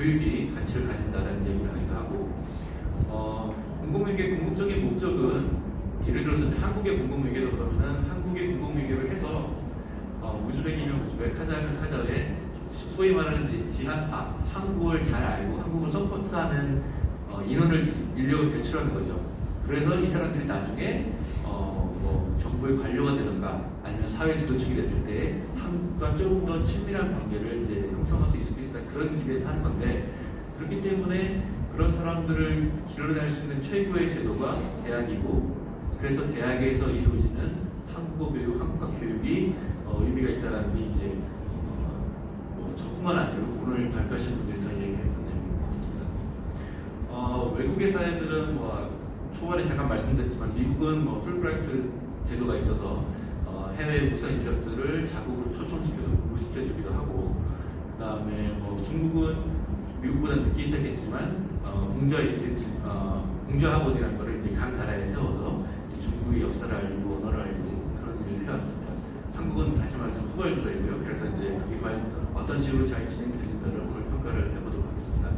교육이 가치를 가진다는 얘기를 하기도 하고 공공외교의 궁극적인 목적은 예를 들어서 한국의 공공외교도 그러면은 한국의 공공외교를 해서 우즈벡이면 우즈벡, 카자흐는 카자흐에 소위 말하는 지한파, 한국을 잘 알고 한국을 서포트하는 인력을 배출하는 거죠. 그래서 이 사람들이 나중에 뭐 정부의 관료가 되던가 아니면 사회 지도층이 됐을 때 한국과 조금 더 친밀한 관계를 이제 형성할 수 있을 수 있다, 그런 기대에서 하는 건데, 그렇기 때문에 그런 사람들을 길러낼 수 있는 최고의 제도가 대학이고, 그래서 대학에서 이루어지는 한국어 교육, 한국과 교육이 의미가 있다는 게 이제 저뿐만 아니고 오늘 발표하신 분들이 다 얘기했던 내용인 것 같습니다. 외국의 사회들은 초반에 잠깐 말씀드렸지만 미국은 풀브라이트 제도가 있어서 해외 우수한 인력들을 자국으로 초청시켜서 공부시켜주기도 하고, 그 다음에 중국은 미국보다 늦게 시작했지만 공자학원이라는 거를 이제 각 나라에 세워서 중국의 역사를 알리고 언어를 알리고 그런 일을 해왔습니다. 한국은 다시 말해서 후발주자이고요. 그래서 이제 그게 과연 어떤 식으로 잘 진행되는지를 오늘 평가를 해보도록 하겠습니다.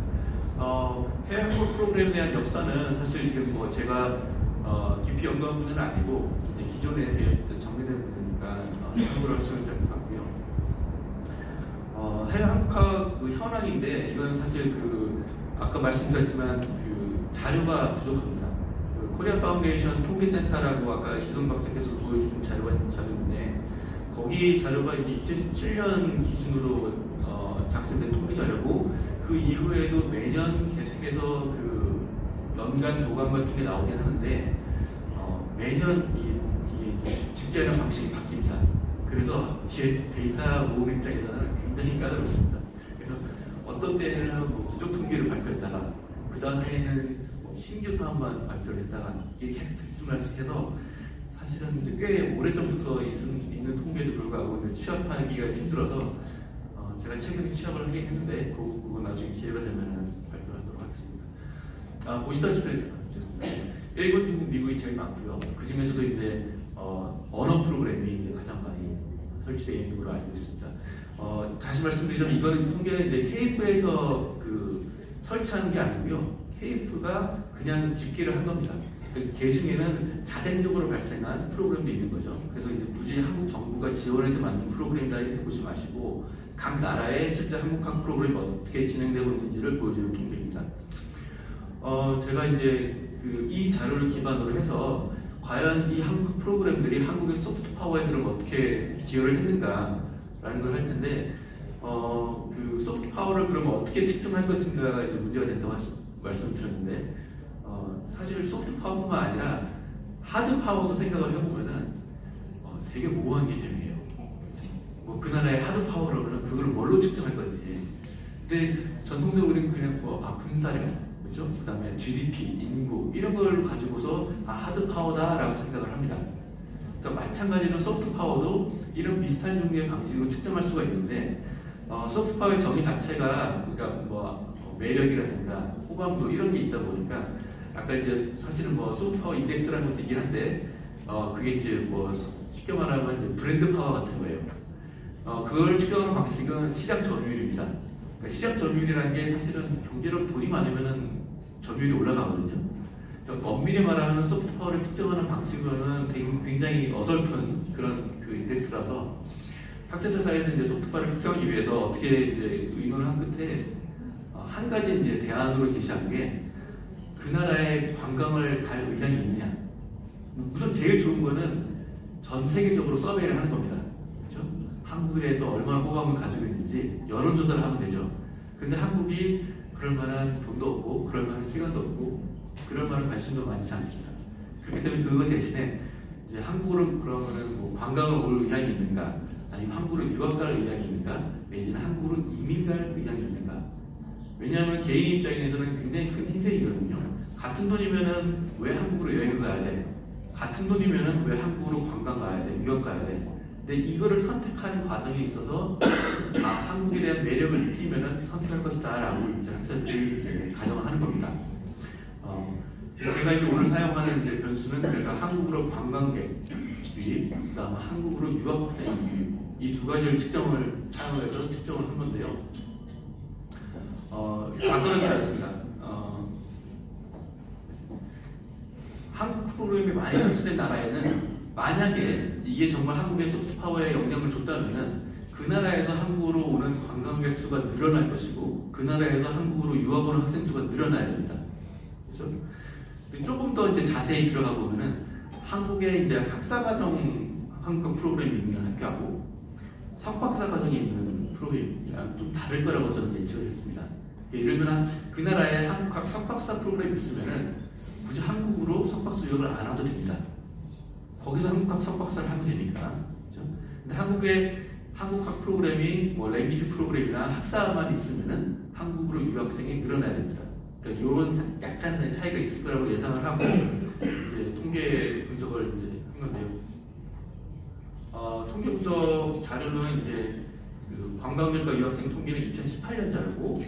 해외 학부 프로그램에 대한 역사는 사실 이게 제가 깊이 연구한 분은 아니고 이제 기존에 되어 있던 정리된 분이니까 참고를 하시면 될 것 같고요. 해외 한국학 현황인데 이건 사실 아까 말씀드렸지만 자료가 부족합니다. 코리아 파운데이션 통계센터라고 아까 이성 박사께서 보여준 자료인데, 거기 자료가 이제 2017년 기준으로 작성된 통계 자료고, 그 이후에도 매년 계속해서 연간 도감 같은 게 나오긴 하는데 매년 이게 집계하는 방식이 바뀝니다. 그래서 데이터 모음 입장에서는 굉장히 까다롭습니다. 그래서 어떤 때는 부족 통계를 발표했다가 그 다음에는 신규 사업만 발표를 했다가 이게 계속 들쑥날쑥해서 사실은 이제 꽤 오래전부터 있는 통계도 불구하고 취합하기가 힘들어서 제가 최근에 취합을 하긴 했는데 그거 나중에 기회가 되면 발표를 하도록 하겠습니다. 보시다시피 일본, 중국, 미국이 제일 많고요. 그 중에서도 이제 언어 프로그램이 이제 가장 많이 설치되어 있는 걸로 알고 있습니다. 다시 말씀드리자면 이거는 통계는 이제 KF에서 설치하는 게 아니고요. KF가 그냥 집계를 한 겁니다. 그 중에는 자생적으로 발생한 프로그램도 있는 거죠. 그래서 이제 굳이 한국 정부가 지원해서 만든 프로그램이다 이렇게 보지 마시고 각 나라의 실제 한국학 프로그램이 어떻게 진행되고 있는지를 보여주는 통계입니다. 제가 이제 이 자료를 기반으로 해서 과연 이 한국 프로그램들이 한국의 소프트 파워에 들어 어떻게 기여를 했는가라는 걸 할 텐데, 소프트 파워를 그러면 어떻게 특정할 것인가가 이제 문제가 된다고 말씀을 드렸는데, 사실 소프트 파워뿐만 아니라 하드 파워도 생각을 해보면은 되게 모호한 개념이에요. 그 나라의 하드 파워를 그걸 뭘로 측정할 건지. 근데 전통적으로는 그냥 군사력, 그렇죠? 그 다음에 GDP, 인구 이런 걸 가지고서 하드 파워다라고 생각을 합니다. 그러니까 마찬가지로 소프트 파워도 이런 비슷한 종류의 방식으로 측정할 수가 있는데, 소프트 파워의 정의 자체가 그러니까 매력이라든가 호감도 이런 게 있다 보니까 아까 이제 사실은 소프트 파워 인덱스라는 것도 있긴 한데 그게 이제 쉽게 말하면 이제 브랜드 파워 같은 거예요. 그걸 측정하는 방식은 시장 점유율입니다. 그러니까 시장 점유율이라는 게 사실은 경제력 돈이 많으면은 점유율이 올라가거든요. 그러니까 엄밀히 말하면 소프트 파워를 측정하는 방식으로는 굉장히 어설픈 그런 인덱스라서 학자들 사이에서 이제 소프트 파워를 측정하기 위해서 어떻게 이제 의논을 한 끝에 한 가지 이제 대안으로 제시한 게 그 나라에 관광을 갈 의향이 있느냐. 우선 제일 좋은 거는 전 세계적으로 서베이를 하는 겁니다. 그렇죠? 한국에서 얼마나 호감을 가지고 있는지 여론조사를 하면 되죠. 그런데 한국이 그럴 만한 돈도 없고 그럴 만한 시간도 없고 그럴 만한 관심도 많지 않습니다. 그렇기 때문에 그거 대신에 이제 한국으로 그러면은 관광을 올 의향이 있는가, 아니면 한국으로 유학 갈 의향이 있는가, 내지는 한국으로 이민 갈 의향이 있는가. 왜냐하면 개인 입장에서는 굉장히 큰 희생이거든요. 같은 돈이면은 왜 한국으로 여행을 가야 돼? 같은 돈이면은 왜 한국으로 관광 가야 돼? 유학 가야 돼? 근데 이거를 선택하는 과정에 있어서 한국에 대한 매력을 느끼면은 선택할 것이다라고 이제 학생들이 이제 가정을 하는 겁니다. 제가 이제 오늘 사용하는 이제 변수는 그래서 한국으로 관광객이, 그다음에 한국으로 유학생이 이 두 가지를 사용해서 측정을 한 건데요. 가설은 그렇습니다. 한국 프로그램이 많이 설치된 나라에는 만약에 이게 정말 한국의 소프트파워에 영향을 줬다면은 그 나라에서 한국으로 오는 관광객 수가 늘어날 것이고 그 나라에서 한국으로 유학 오는 학생 수가 늘어나야 됩니다. 그렇죠? 조금 더 이제 자세히 들어가 보면은 한국에 이제 학사과정 한국 프로그램이 있는 학교하고 석박사과정이 있는 프로그램이랑 좀 다를 거라고 저는 예측을 했습니다. 예를 들면 그 나라에 한국 석박사 프로그램이 있으면은 굳이 한국으로 석박사 유학을 안 와도 됩니다. 거기서 한국학 석박사를 하면 되니까. 그렇죠? 근데 한국의 한국학 프로그램이 뭐 랭귀지 프로그램이나 학사만 있으면은 한국으로 유학생이 늘어나야 됩니다. 그러니까 이런 약간의 차이가 있을 거라고 예상을 하고 이제 통계 분석을 이제 한 건데요. 통계 분석 자료는 이제 그 관광객과 유학생 통계는 2018년 자료고,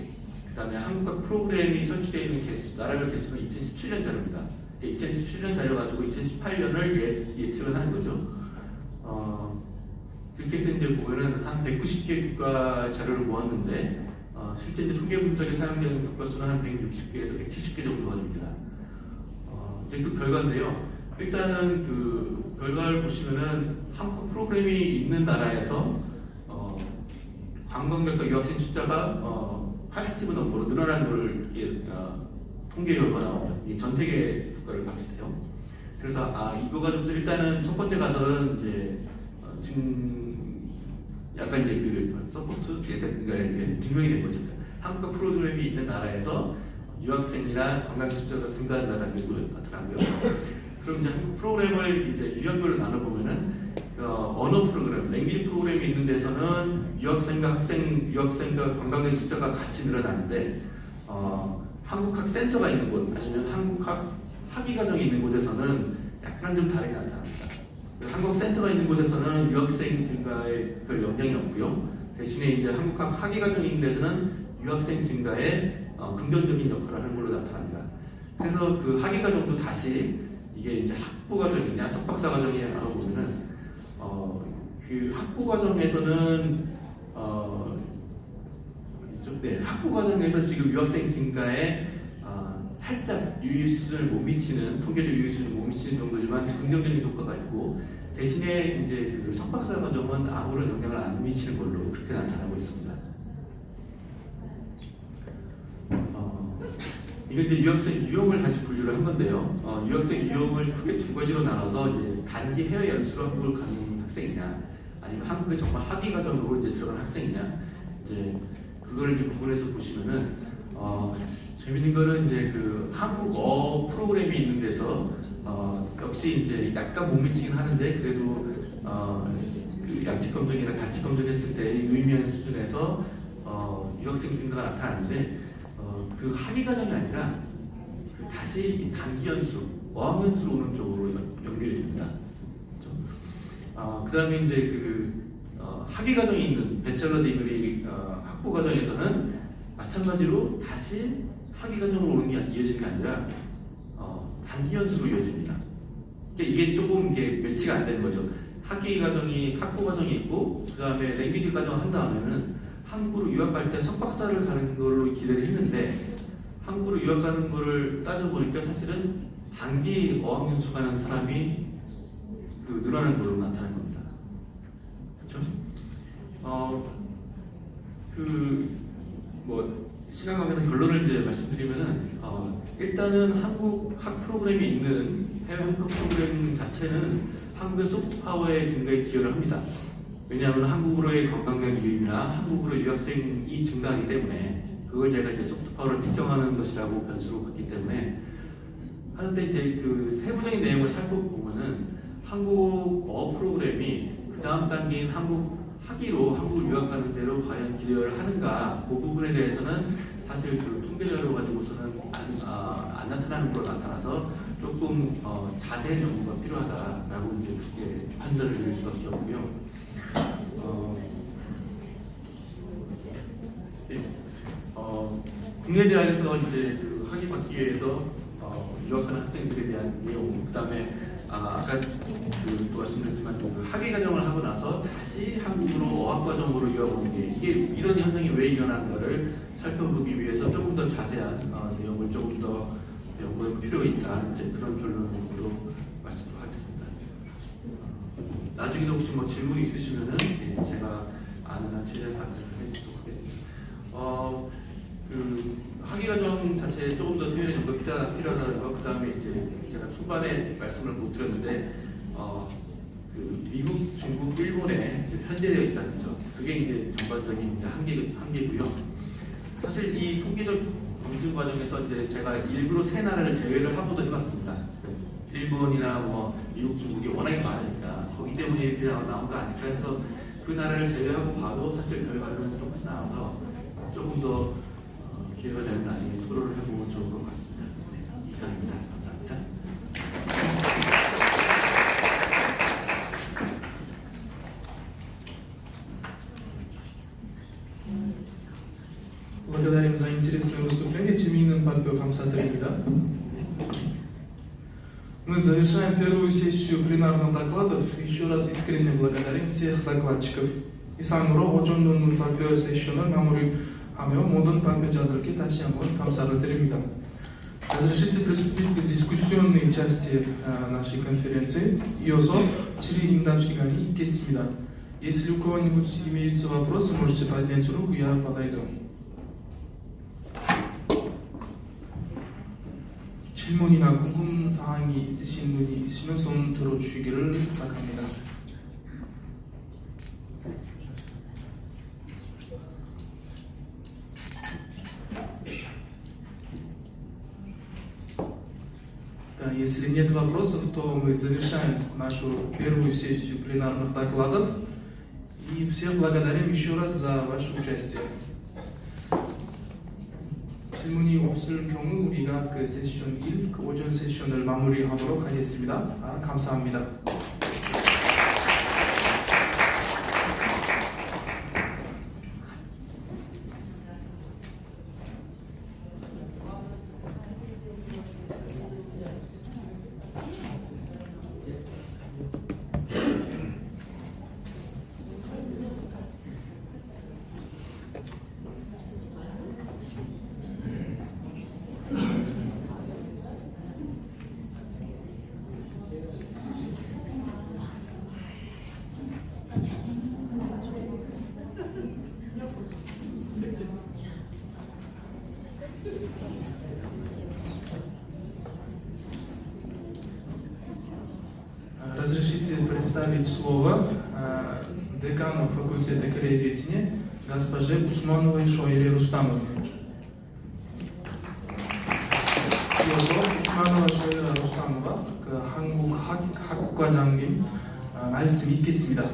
그다음에 한국학 프로그램이 설치되어 있는 개수, 나라별 개수는 2017년 자료입니다. 2017년 자료 가지고 2018년을 예측을 하는 거죠. 그렇게 해서 이제 보면은 한 190개 국가 자료를 모았는데 실제 이제 통계 분석에 사용되는 국가 수는 한 160개에서 170개 정도가 됩니다. 이제 그 결과인데요. 일단은 그 결과를 보시면은 한국 프로그램이 있는 나라에서 관광객과 유학생 숫자가 80% 넘게 늘어나는 걸 통계 결과가 나옵니다. 이 전 세계 국가를 봤을 때요. 그래서 이거 가지고 일단은 첫 번째 가설은 이제 지금 약간 이제 그 서포트 약간 증명이 된 거죠. 한국 프로그램이 있는 나라에서 유학생이나 관광객 숫자가 증가한다는 걸 나타나고요. 그럼 이제 한국 프로그램을 이제 유형별로 나눠보면은 언어 프로그램, 랭귀지 프로그램이 있는 데서는 유학생과 관광객 숫자가 같이 늘어나는데 한국학 센터가 있는 곳 아니면 한국학 학위과정이 있는 곳에서는 약간 좀 다르게 나타납니다. 한국 센터가 있는 곳에서는 유학생 증가에 별 영향이 없고요. 대신에 이제 한국학 학위과정이 있는 데서는 유학생 증가에 긍정적인 역할을 하는 걸로 나타납니다. 그래서 그 학위과정도 다시 이게 이제 학부과정이냐 석박사과정이냐 나눠보면은 그 학부과정에서는 학부과정에서 지금 유학생 증가에 살짝 유의 수준을 못 미치는, 통계적 유의 수준을 못 미치는 정도지만 긍정적인 효과가 있고, 대신에 이제 그 석박사 과정은 아무런 영향을 안 미치는 걸로 그렇게 나타나고 있습니다. 이게 이제 유학생 유형을 다시 분류를 한 건데요. 유학생 유형을 크게 두 가지로 나눠서 이제 단기 해외 연수로 한국을 가는 학생이냐, 아니면 한국에 정말 학위 과정으로 이제 들어간 학생이냐, 이제 그걸 이제 구분해서 보시면은 재밌는 거는 이제 그 한국어 프로그램이 있는 데서 역시 이제 약간 못 미치긴 하는데 그래도 그 양측 검증이나 단측 검증했을 때 의미하는 수준에서 유학생 증가가 나타나는데 그 학위 과정이 아니라 그 다시 단기 연수, 어학연수로 오는 쪽으로 연결이 됩니다. 그 다음에 이제 그 학위 과정이 있는 배첼러 디그리 학부 과정에서는 마찬가지로 다시 학위 과정으로 오는 게 이어지는 게 아니라 단기 연수로 이어집니다. 이게 조금 이게 매치가 안 되는 거죠. 학위 과정이 학부 과정이 있고 그 다음에 랭귀지 과정 한 다음에는 한국으로 유학 갈 때 석박사를 가는 걸로 기대를 했는데 한국으로 유학 가는 거를 따져보니까 사실은 단기 어학연수 가는 사람이 그 늘어나는 걸로 나타나는 겁니다. 그렇죠? 시간 관계에서 결론을 이제 말씀드리면은 일단은 한국 학 프로그램이 있는 해외 한국 프로그램 자체는 한국의 소프트 파워의 증가에 기여를 합니다. 왜냐하면 한국으로의 관광객 유입이나 한국으로 유학생이 증가하기 때문에 그걸 제가 이제 소프트 파워를 측정하는 것이라고 변수로 봤기 때문에 하는데 이제 그 세부적인 내용을 살펴보면은 한국어 프로그램이 그 다음 단계인 한국 학위로 한국을 유학하는 대로 과연 기여를 하는가, 그 부분에 대해서는 사실 그 통계 자료 가지고서는 안 나타나는 걸로 나타나서 조금 자세한 연구가 필요하다라고 이제 그렇게 판단을 내릴 수밖에 없고요. 국내 대학에서 이제 그 학위 받기 위해서 유학하는 학생들에 대한 내용, 그다음에 아까 또 말씀드렸지만 그 학위 과정을 하고 나서 다시 한국으로 어학 과정으로 이어오는 게 이게 이런 현상이 왜 일어나는가를 살펴보기 위해서 조금 더 자세한 내용을 조금 더 연구할 필요가 있다. 이제 그런 결론으로 말씀하겠습니다. 나중에 혹시 뭐 질문 있으시면은 제가 아는 한 최대한 답변해드리도록 하겠습니다. 그 학위 과정 자체에 조금 더 수요일 정도 필요하다는 거, 그 다음에 이제 제가 초반에 말씀을 못 드렸는데, 그 미국, 중국, 일본에 이제 편제되어 있다는 점, 그게 이제 전반적인 이제 한계고요. 사실 이 통계적 검증 과정에서 이제 제가 일부러 세 나라를 제외를 하고도 해봤습니다. 일본이나 뭐 미국, 중국이 워낙에 많으니까 거기 때문에 이렇게 나온 거 아닐까 해서 그 나라를 제외하고 봐도 사실 결과는 똑같이 나와서 조금 더 기회가 되면 나중에 토론을 해보면 좋을 것 같습니다. 네, 이상입니다. 감사합니다. Благодарим за интересное выступление. Тимин Пальпе Хамсатрибида. Мы завершаем первую сессию пленарных докладов. Еще раз искренне благодарим всех докладчиков. 이상으로 오전론 발표 세션을 마무리하며 모든 발표자들께 다시 한번 감사를 드립니다. Разрешите приступить к дискуссионной части нашей конференции. 이어서 질의 응답 시간이 있겠습니다. Если у кого-нибудь имеются вопросы, можете поднять руку, я подойду. 질문이나 궁금 사항이 있으신 분이 있으시면 손 들어주시기를 부탁합니다. Если нет вопросов, то мы завершаем нашу первую сессию пленарных докладов и всех благодарим еще раз за ваше участие. 질문이 없을 경우 우리가 그 세션 1, 그 오전 세션을 마무리하도록 하겠습니다. 감사합니다. Разрешите представить слово декану факультета краеведения госпоже Усмановой Шойре Рустамовой. 이어서 우스만ова Шойра Рустамова 그 한국 학과장님 말씀 있겠습니다.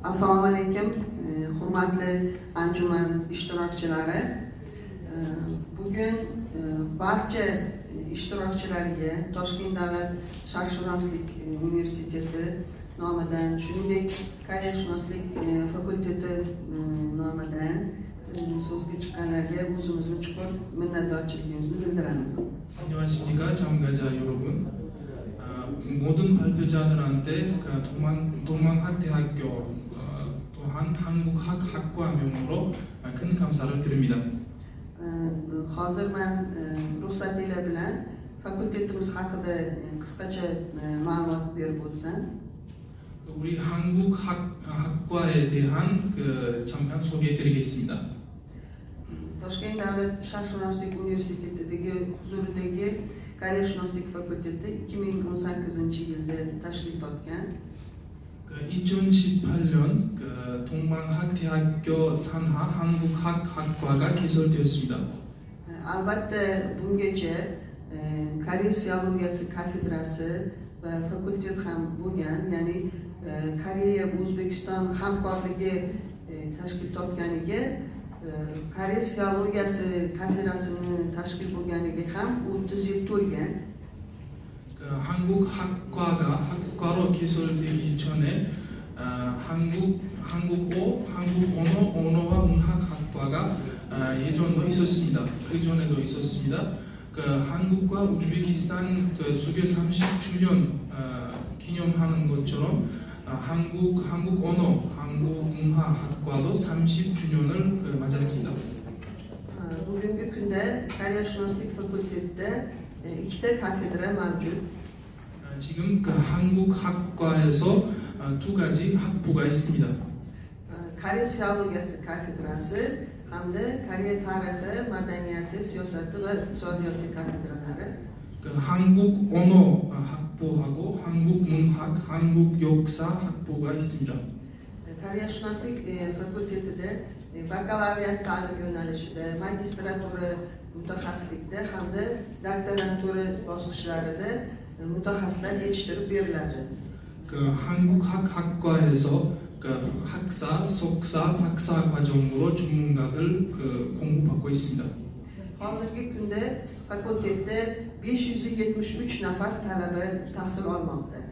Assalomu alaykum, hurmatli anjuman ishtirokchilari. Bugun barcha ishtirokchilarga Toshkent davlat sharqshunoslik universiteti nomidan, shuningdek koreyshunoslik fakulteti nomidan so'zga chiqqanlarga o'zimizni chuqur minnatdorchiligimizni bildiramiz. 안녕하십니까 참가자 여러분. 모든 발표자들한테 동망학대학교 또한 한국학과명으로 큰 감사를 드립니다. Hozir men ruxsatinglar bilan fakultetimiz haqida qisqacha ma'lumot berib o'tsam. 우리 한국학과에 대한 잠깐 소개해드리겠습니다. Toshkent davlat sharqshunoslik universitetidagi huzuridagi koreyshunoslik fakulteti 2018-yilda tashkil topgan. 2018년 동방학대학교 산하 한국학과가 개설되었습니다. Albatta bungacha koreys filologiyasi kafedrasi va fakultet ham bo'lgan, ya'ni Koreya O'zbekiston hamkorligi tashkil topganiga koreys filologiyasi kafedrasini tashkil bo'lganiga ham 30 yil to'lgan. 한국학과가 학과로 개설되기 전에 한국어, 언어와 문학학과가 예전도 있었습니다. 그 전에도 있었습니다. 그 한국과 우즈베키스탄 그 수교 30주년 기념하는 것처럼 한국 언어, 한국 문화학과도 30주년을 맞았습니다. Bugungi kunda Koreyshunoslik fakultetida ikkita kafedra mavjud. 지금 그 한국학과에서 두 가지 학부가 있습니다. Koreys filologiyasi kafedrasi hamda Koreya tarixi, madaniyati, siyosati va iqtisodiyoti kafedralari. 그 한국 언어 학부하고 한국 문학, 한국 역사 학부가 있습니다. Koreyshunoslik fakultetida bakalavriat ta'lim yo'nalishida, magistratura mutaxassislikda hamda doktorantura bosqichlarida mutaxassislar yetishtirib beriladi. 그 한국학과에서 그 학사, 석사, 박사 과정으로 전문가들 그 공부받고 있습니다. Hozirgi kunda fakultetda 573 nafar talaba tahsil olmoqda.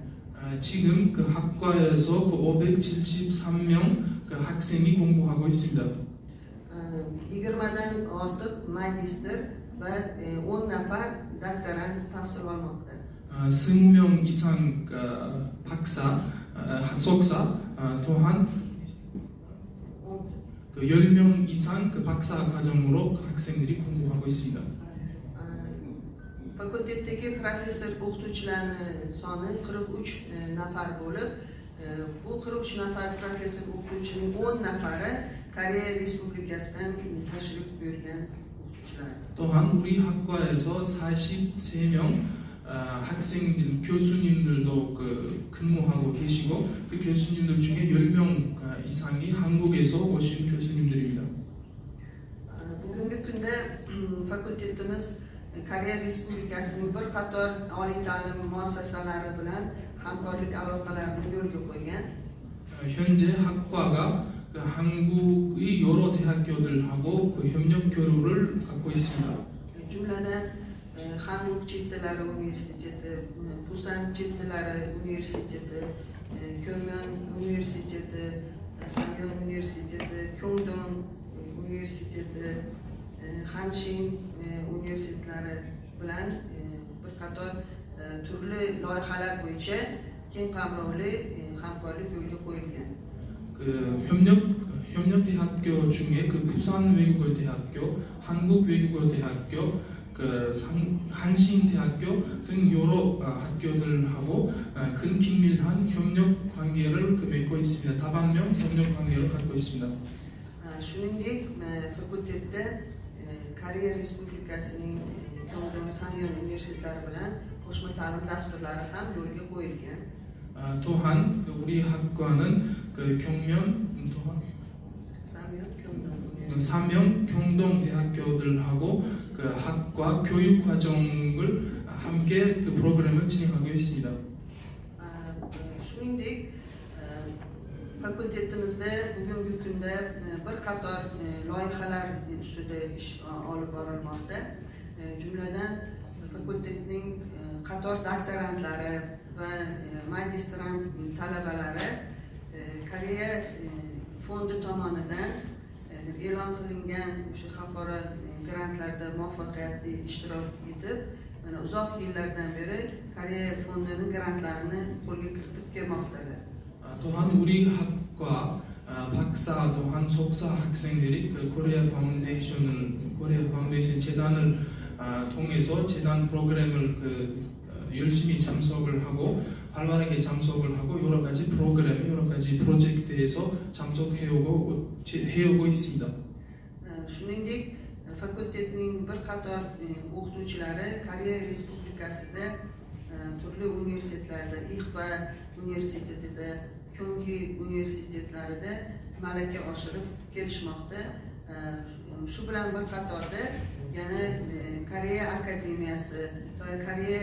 지금 그 학과에서 그 573명 그 학생이 공부하고 있습니다. 20дан ortiq magistr va 10 nafar doktorant tahsil olmoqda. 20명 이상 그 박사, 석사 또한 그 10명 이상 그 박사 과정으로 학생들이 공부하고 있습니다. Fakultetdagi professor o'qituvchilarning soni 43 nafar bo'lib, bu 43 nafar professor o'qituvchining 10 nafari Koreya Respublikasidan tashrif buyurgan o'qituvchilar. 또한 우리 학과에서 43명 학생들, 교수님들도 그 근무하고 계시고 그 교수님들 중에 10명 이상이 한국에서 오신 교수님들입니다. Bugungi kunda fakultetimiz Koreya Respublikasining bir qator oliy ta'lim muassasalari bilan hamkorlik aloqalarini yo'lga qo'ygan. 현재 학과가 그 한국의 여러 대학교들하고 그 협력 교류를 갖고 있습니다. Jumladan Hankook chet tillari universiteti, Busan chet tillari universiteti, Ko'myon universiteti, Samyon universiteti, Kyongdong universiteti, Hanshin universitetlari bilan bir qator turli loyihalar bo'yicha keng qamrovli hamkorlik yo'lga qo'yilgan. 그 협력 대학교 중에 그 부산 외국어 대학교, 한국 외국어 대학교, 그 한신 대학교 등 여러 학교들하고 긴밀한 협력 관계를 맺고 있습니다. 다방면 협력 관계를 갖고 있습니다. Shuningdek, fakultetda Koreya Respublikasining Kyongdong, Samyon universitetlari bilan qo'shma ta'lim dasturlari ham yo'lga qo'yilgan. 또한 그 우리 학과는 그 삼명 경동 대학교들하고 그 학과 교육 과정을 함께 그 프로그램을 진행하고 있습니다. Shuningdek, fakultetimizda bugungi kunda bir qator loyihalar ustida ish olib borilmoqda. Jumladan fakultetning qator doktorantlari va magistrant talabalari Koreya fondi tomonidan e'lon qilingan o'sha xalqaro grantlarda muvaffaqiyatli ishtirok etib, mana uzoq yillardan beri Koreya fondining grantlarini qo'lga kiritib kelmoqdalar. 또한 우리 학과 박사 또한 석사 학생들이 그 코리아 파운데이션 재단을 통해서 재단 프로그램을 그 열심히 참석을 하고 활발하게 참석을 하고 여러 가지 프로그램, 여러 가지 프로젝트에서 참석해오고 있습니다. Shuningdek, fakultetning bir qator o'qituvchilari Koreya Respublikasida turli universitetlarda, Ixba universitetida, Kyonggi universitetlarida malaka oshirib kelishmoqda. Shu bilan bir qatorda yana Koreya akademiyasi va Koreya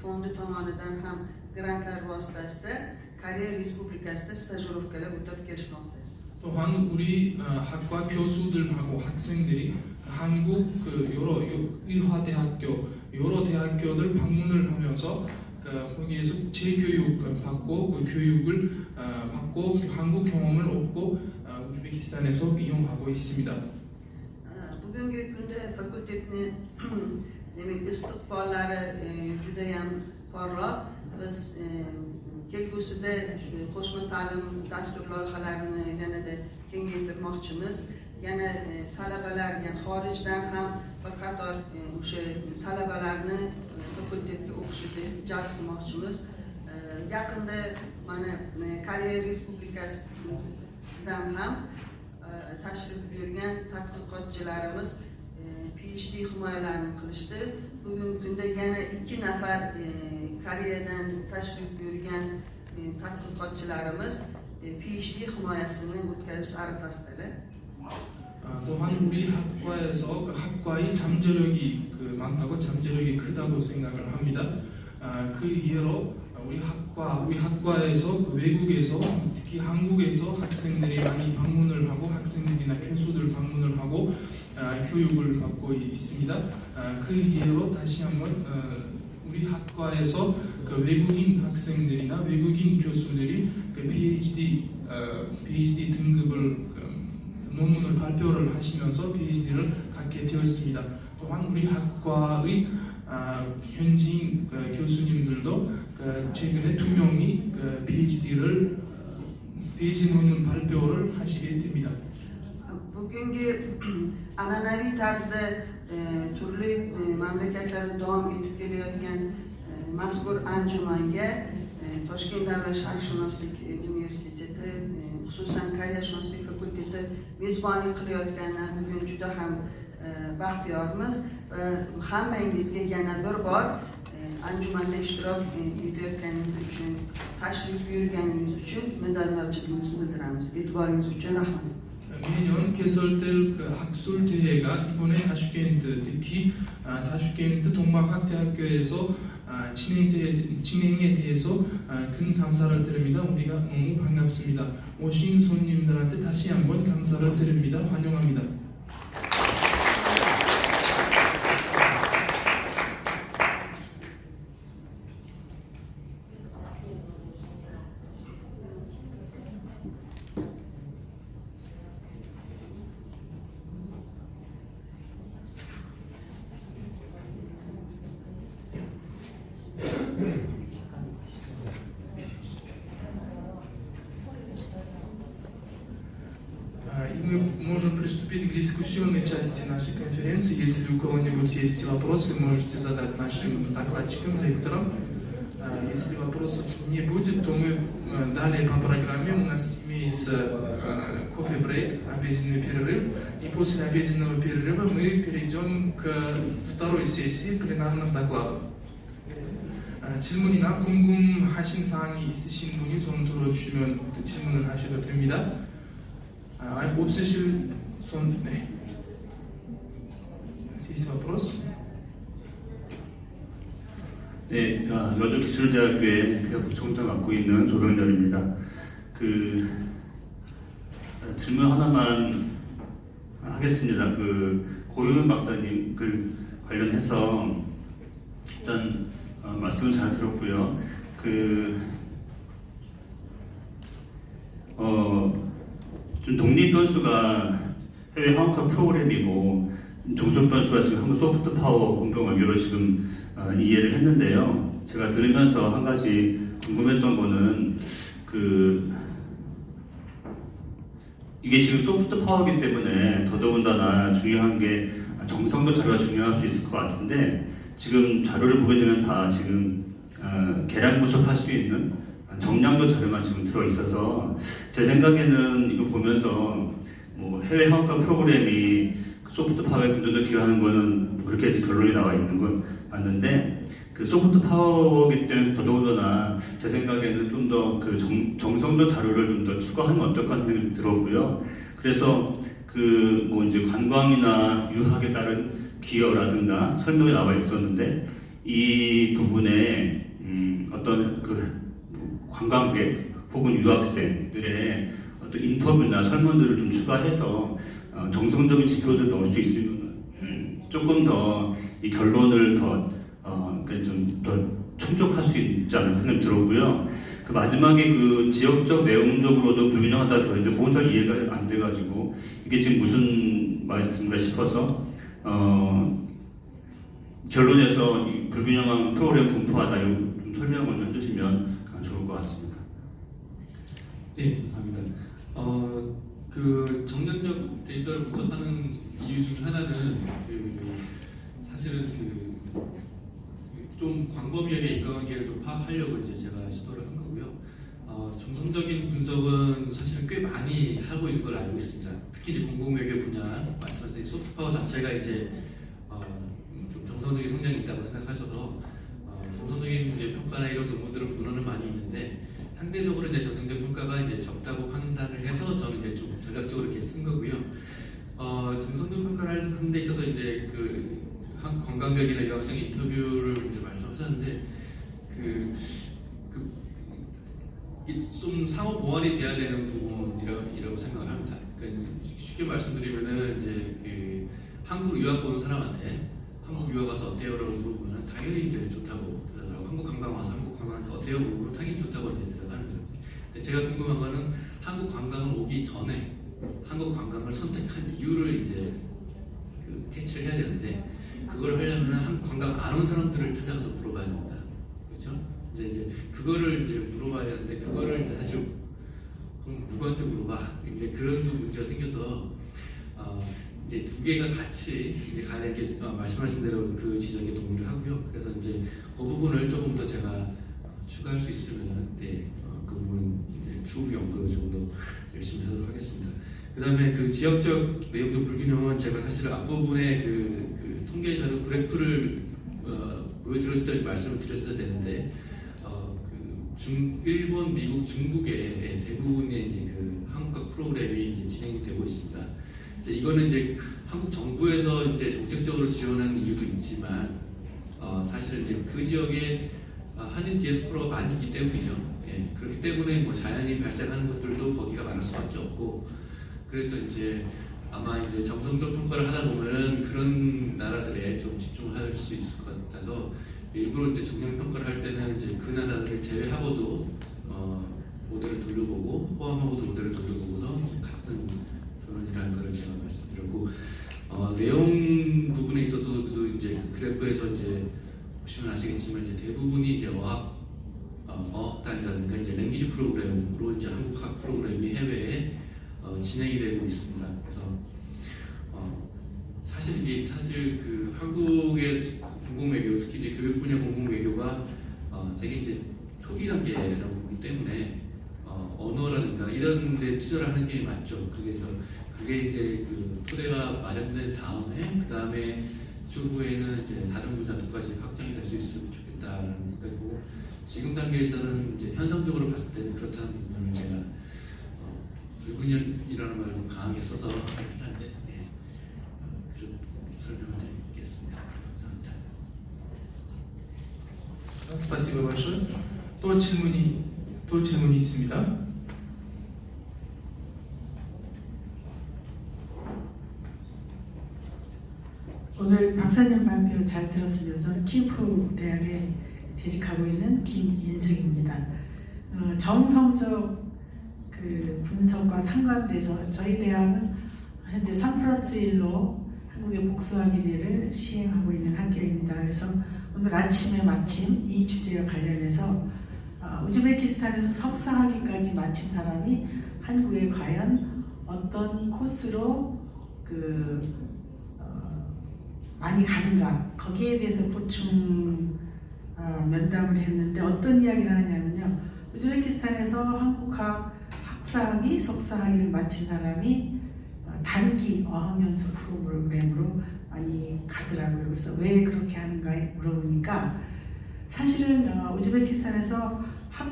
fondi tomonidan ham grantlar vositasida Koreya Respublikasida stajirovkalar o'tab kelishmoqda. 또한 우리 학과 교수들하고 학생들이 한국 그 여러 의화대학교, 여러 대학교들 방문을 하면서 거기에서 재교육 받고 그 교육을 받고 한국 경험을 얻고 우즈베키스탄에서 이용하고 있습니다. Bugungi kunda fakultetni demak istiqbollari judayam porloq. Biz kelgusida qo'shma ta'lim dastur loyihalarini yanada kengaytirmoqchimiz. Yana talabalar, yani xorijdan ham bir qator o'sha talabalarni fakultetga o'qishga jalb qilmoqchimiz. Yaqinda mana Koreya Respublikasidan ham tashrif buyurgan tadqiqotchilarimiz PhD himoyalarini qilishdi. Bugungi kunda yana 2 nafar Koreyadan tashrif buyurgan tadqiqotchilarimiz PhD himoyasini o'tkazish arafasidalar. 또한 우리 학과에서 그 학과의 잠재력이 많다고 잠재력이 크다고 생각을 합니다. 그 이해로 우리 학과에서 그 외국에서 특히 한국에서 학생들이 많이 방문을 하고 학생들이나 교수들 방문을 하고 교육을 받고 있습니다. 그 이해로 다시 한번 우리 학과에서 그 외국인 학생들이나 외국인 교수들이 그 PhD 등급을 논문을 발표를 하시면서 PhD를 갖게 되었습니다. 또한 우리 학과의 현지인 교수님들도 최근에 2명이 PhD 논문 발표를 하시게 됩니다. Bugungi an'anaviy tarzda turli mamlakatlarda davom etib kelayotgan mazkur anjumanga Toshkent davlat sharqshunoslik universiteti, xususan koreyanshunoslik fakulteti mezbonlik qilayotgandan bugun juda ham baxtiyormiz. Hammangizga yana bir bor anjumanda ishtirok etayotganingiz uchun, tashrif buyurganingiz uchun minnatdorchiligimizni bildiramiz. E'tiboringiz uchun rahmat. 매년 개설될 그 학술 대회가 이번에 타슈켄트, 특히 타슈켄트 동방학대학교에서 진행에 대해서 큰 감사를 드립니다. 우리가 너무 반갑습니다. 오신 손님들한테 다시 한번 감사를 드립니다. 환영합니다. И мы можем приступить к дискуссионной части нашей конференции. Если у кого-нибудь есть вопросы, можете задать нашим докладчикам, лекторам. Если вопросов не будет, то мы далее по программе. У нас имеется кофе-брейк, обеденный перерыв. И после обеденного перерыва мы перейдем к второй сессии пленарных докладов. 질문이나 궁금하신 사항이 있으신 분이 손 들어주시면 질문을 하셔도 됩니다. 없으실 손, 네. Есть вопрос? 네, 여주기술대학교에 부총장 맡고 있는 조병렬입니다. 질문 하나만 하겠습니다. 고윤 박사님 글 관련해서 일단 말씀을 잘 들었고요. 좀 독립 변수가 해외 한국화 프로그램이고 종속 변수가 지금 한국 소프트 파워 공동 외교로 지금 이해를 했는데요. 제가 들으면서 한 가지 궁금했던 거는 이게 지금 소프트 파워이기 때문에 더더군다나 중요한 게 정성도 자료가 중요할 수 있을 것 같은데 지금 자료를 보게 되면 다 지금 계량 분석할 수 있는 정량도 자료만 지금 들어 있어서 제 생각에는 이거 보면서 뭐 해외 한국화 프로그램이 소프트 파워에 근저도 기여하는 거는 그렇게 결론이 나와 있는 건 맞는데 그 소프트 파워이기 때문에 더더군다나 제 생각에는 좀 더 그 정성도 자료를 좀 더 추가하면 어떨까 하는 생각이 들었고요. 그래서 뭐 이제 관광이나 유학에 따른 기여라든가 설명이 나와 있었는데 이 부분에 어떤 관광객 혹은 유학생들의 어떤 인터뷰나 설문들을 좀 추가해서 정성적인 지표를 넣을 수 있으면 조금 더 이 결론을 더 충족할 수 있지 않을까 생각이 들었고요. 그 마지막에 그 지역적 내용적으로도 불균형하다 되어 있는데 그건 잘 이해가 안 돼가지고 이게 지금 무슨 말씀인가 싶어서 결론에서 이 불균형한 프로그램 분포하다 이거 좀 설명 먼저 해주시면 좋을 것 같습니다. 네, 감사합니다. 그 정량적 데이터를 분석하는 이유 중 하나는 사실은 좀 광범위하게 인과관계를 좀 파악하려고 이제 제가 시도를 한 거고요. 정성적인 분석은 사실은 꽤 많이 하고 있는 걸 알고 있습니다. 특히 이제 공공외교 분야 말씀하신 소프트파워 자체가 이제 좀 정성적인 성장이 있다고 생각하셔서 정성적인 이제 평가나 이런 논문들은 물론은 많이 있는데 상대적으로 이제 정성적 평가가 이제 적다고 판단을 해서 저는 이제 좀 전략적으로 이렇게 쓴 거고요. 정성적 평가를 하는 데 있어서 이제 그 관광객이나 유학생 인터뷰를 이제 말씀하셨는데 이게 좀 상호 보완이 돼야 되는 부분이라고 생각을 합니다. 그러니까 쉽게 말씀드리면은 이제 한국 유학 오는 사람한테 한국 유학 와서 어때요라고 물어보면 당연히 이제 좋다고 대답하고 한국 관광 와서 한국 관광 어때요 물어보면 당연히 좋다고 이제 대답하는 거죠. 근데 제가 궁금한 거는 한국 관광을 오기 전에 한국 관광을 선택한 이유를 이제 캐치를 해야 되는데 그걸 하려면 한국 관광 안 온 사람들을 찾아가서 물어봐야 됩니다. 그렇죠? 이제 그거를 이제 물어봐야 되는데 그거를 이제 사실 그럼 누구한테 물어봐? 이제 그런 문제가 생겨서 이제 두 개가 같이 이제 가야 이렇게 말씀하신 대로 그 지적에 동의를 하고요. 그래서 이제 그 부분을 조금 더 제가 추가할 수 있으면 그 부분은 이제 추후 연구를 좀 더 열심히 하도록 하겠습니다. 그다음에 그 지역적 내용적 불균형은 제가 사실 앞부분에 그 통계 자료 그래프를 보여드렸을 때 말씀을 드렸어야 되는데 일본, 미국, 중국의 대부분의 이제 그 한국학 프로그램이 이제 진행이 되고 있습니다. 이거는 이제 한국 정부에서 이제 정책적으로 지원하는 이유도 있지만 사실 이제 그 지역에 한인 디아스포라가 많이 있기 때문이죠. 예, 그렇기 때문에 뭐 자연히 발생하는 것들도 거기가 많을 수밖에 없고 그래서 이제 아마 이제 정성적 평가를 하다 보면은 그런 나라들에 좀 집중할 수 있을 것 같아서 일부러 이제 정량 평가를 할 때는 이제 그 나라들을 제외하고도 모델을 돌려보고 포함하고도 모델을 돌려보고서 같은 결론이라는 걸 제가 말씀드렸고 내용 부분에 있어서도 이제 그 그래프에서 이제 보시면 아시겠지만 이제 대부분이 이제 어학단이라든가 이제 랭귀지 프로그램으로 이제 한국학 프로그램이 해외에 진행이 되고 있습니다. 그래서 사실 그 한국의 공공외교 특히 이제 교육 분야 공공외교가 되게 이제 초기 단계라고 보기 때문에 언어라든가 이런 데 투자를 하는 게 맞죠. 그게 이제 그 토대가 마련된 다음에 그 다음에 추후에는 이제 다른 분야들까지 확장이 될 수 있으면 좋겠다라는 생각이고 지금 단계에서는 이제 현상적으로 봤을 때는 그렇다는 부분을 제가 불균형이라는 말을 좀 강하게 써서 하긴 한데 그런 설명을 드리겠습니다. 감사합니다. Спасибо большое. 또 질문이 있습니다. 오늘 박사님 발표 잘 들었으면 저는 키프 대학에 재직하고 있는 김인숙입니다. 정성적 그 분석과 상관돼서 저희 대학은 현재 3+1로 한국의 복수화 기제를 시행하고 있는 학교입니다. 그래서 오늘 아침에 마침 이 주제와 관련해서 우즈베키스탄에서 석사학위까지 마친 사람이 한국에 과연 어떤 코스로 많이 가는가 거기에 대해서 보충 면담을 했는데 어떤 이야기를 하냐면요. 우즈베키스탄에서 한국학 학사학위, 석사학위를 마친 사람이 단기 어학연수 프로그램으로 많이 가더라고요. 그래서 왜 그렇게 하는가 물어보니까 사실은 우즈베키스탄에서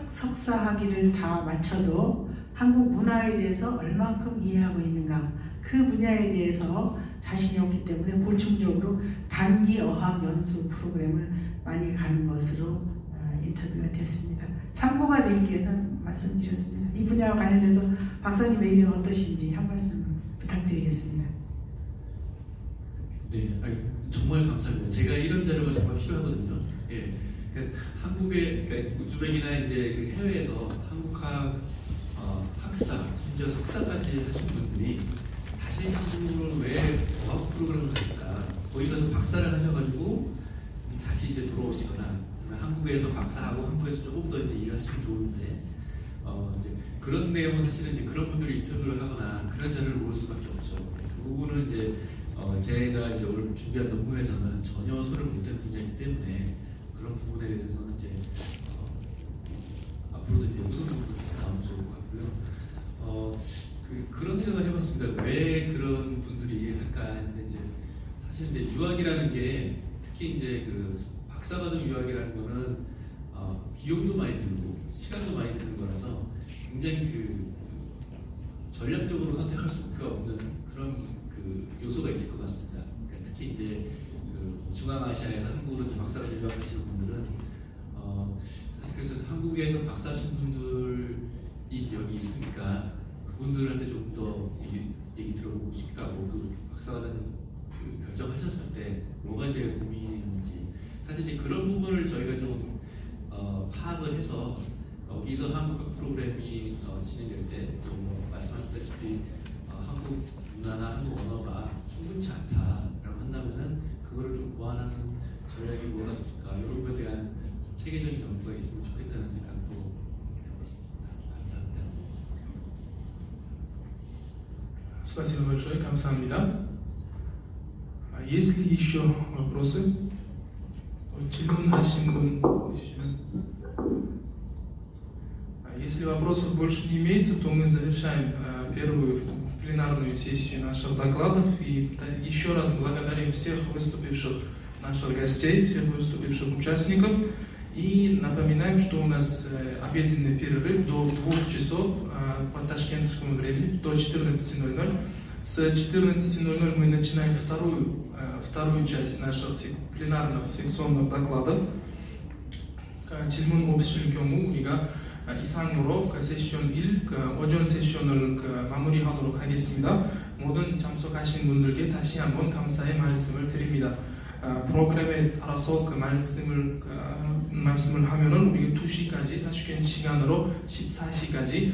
석사학위를 다 마쳐도 한국 문화에 대해서 얼만큼 이해하고 있는가 그 분야에 대해서 자신이 없기 때문에 보충적으로 단기 어학연수 프로그램을 많이 가는 것으로 인터뷰가 됐습니다. 참고가 되기 위해서 말씀드렸습니다. 이 분야와 관련해서 박사님 의견은 어떠신지 한 말씀 부탁드리겠습니다. 네, 정말 감사합니다. 제가 이런 자료가 정말 필요하거든요. 예, 그러니까 한국의 그러니까 우즈벡이나 이제 그 해외에서 한국학 학사 심지어 석사까지 하신 분들이 다시 한국을 왜 어학 프로그램을 갈까? 거기 가서 박사를 하셔가지고 다시 이제 돌아오시거나 한국에서 박사하고 한국에서 조금 더 이제 일을 하시면 좋은데 이제 그런 내용은 사실은 이제 그런 분들이 인터뷰를 하거나 그런 자료를 모을 수밖에 없죠. 그 부분은 이제 제가 이제 오늘 준비한 논문에서는 전혀 소를 못한 분야이기 때문에 그런 부분에 대해서는 이제 앞으로도 이제 우선 논문을 계속 나오면 좋을 것 같고요. 그런 생각을 해봤습니다. 왜 그런 분들이 할까 했는데 이제 사실 이제 유학이라는 게 특히 이제 그 박사과정 유학이라는 거는 비용도 많이 들고 시간도 많이 드는 거라서 굉장히 그 전략적으로 선택할 수가 없는 그런 그 요소가 있을 것 같습니다. 그러니까 특히 이제 그 중앙아시아에서 한국으로 이제 박사과정 유학하시는 분들은 사실 그래서 한국에서 박사하신 분들이 여기 있으니까 그분들한테 좀 더 얘기 들어보고 싶기도 하고 그 박사과정 결정하셨을 때 뭐가 제일 고민인지 사실 이제 그런 부분을 저희가 좀 파악을 해서 여기서 한국학 프로그램이 진행될 때 또 말씀하셨다시피 한국 문화나 한국 언어가 충분치 않다라고 한다면은 그거를 좀 보완하는 전략이 뭐가 있을까 이런 것에 대한 체계적인 연구가 있으면 좋겠다는 생각도 해보겠습니다. 감사합니다. Спасибо большое, 감사합니다. Есть ли еще вопросы? 질문하신 분 계시면? Если вопросов больше не имеется, то мы завершаем первую пленарную сессию наших докладов. И еще раз благодарим всех выступивших наших гостей, всех выступивших участников. И напоминаем, что у нас обеденный перерыв до 2 часов по ташкентскому времени, до 14:00. С 14:00 мы начинаем вторую часть наших пленарных секционных докладов. 질문 없으실 경우 우리가 이상으로 세션 1, 오전 세션을 마무리하도록 하겠습니다. 모든 참석하신 분들께 다시 한번 감사의 말씀을 드립니다. 프로그램에 따라서 말씀을 하면은 우리가 2시까지 타슈켄 시간으로 14시까지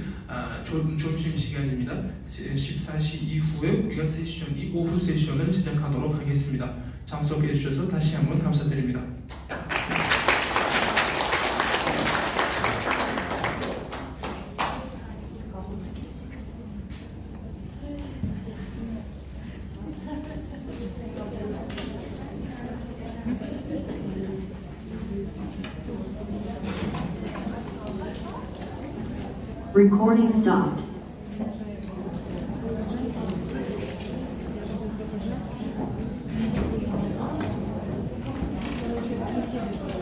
점심 시간입니다. 14시 이후에 우리가 오후 세션을 시작하도록 하겠습니다. 참석해 주셔서 다시 한번 감사드립니다. Recording stopped. 감사합니다.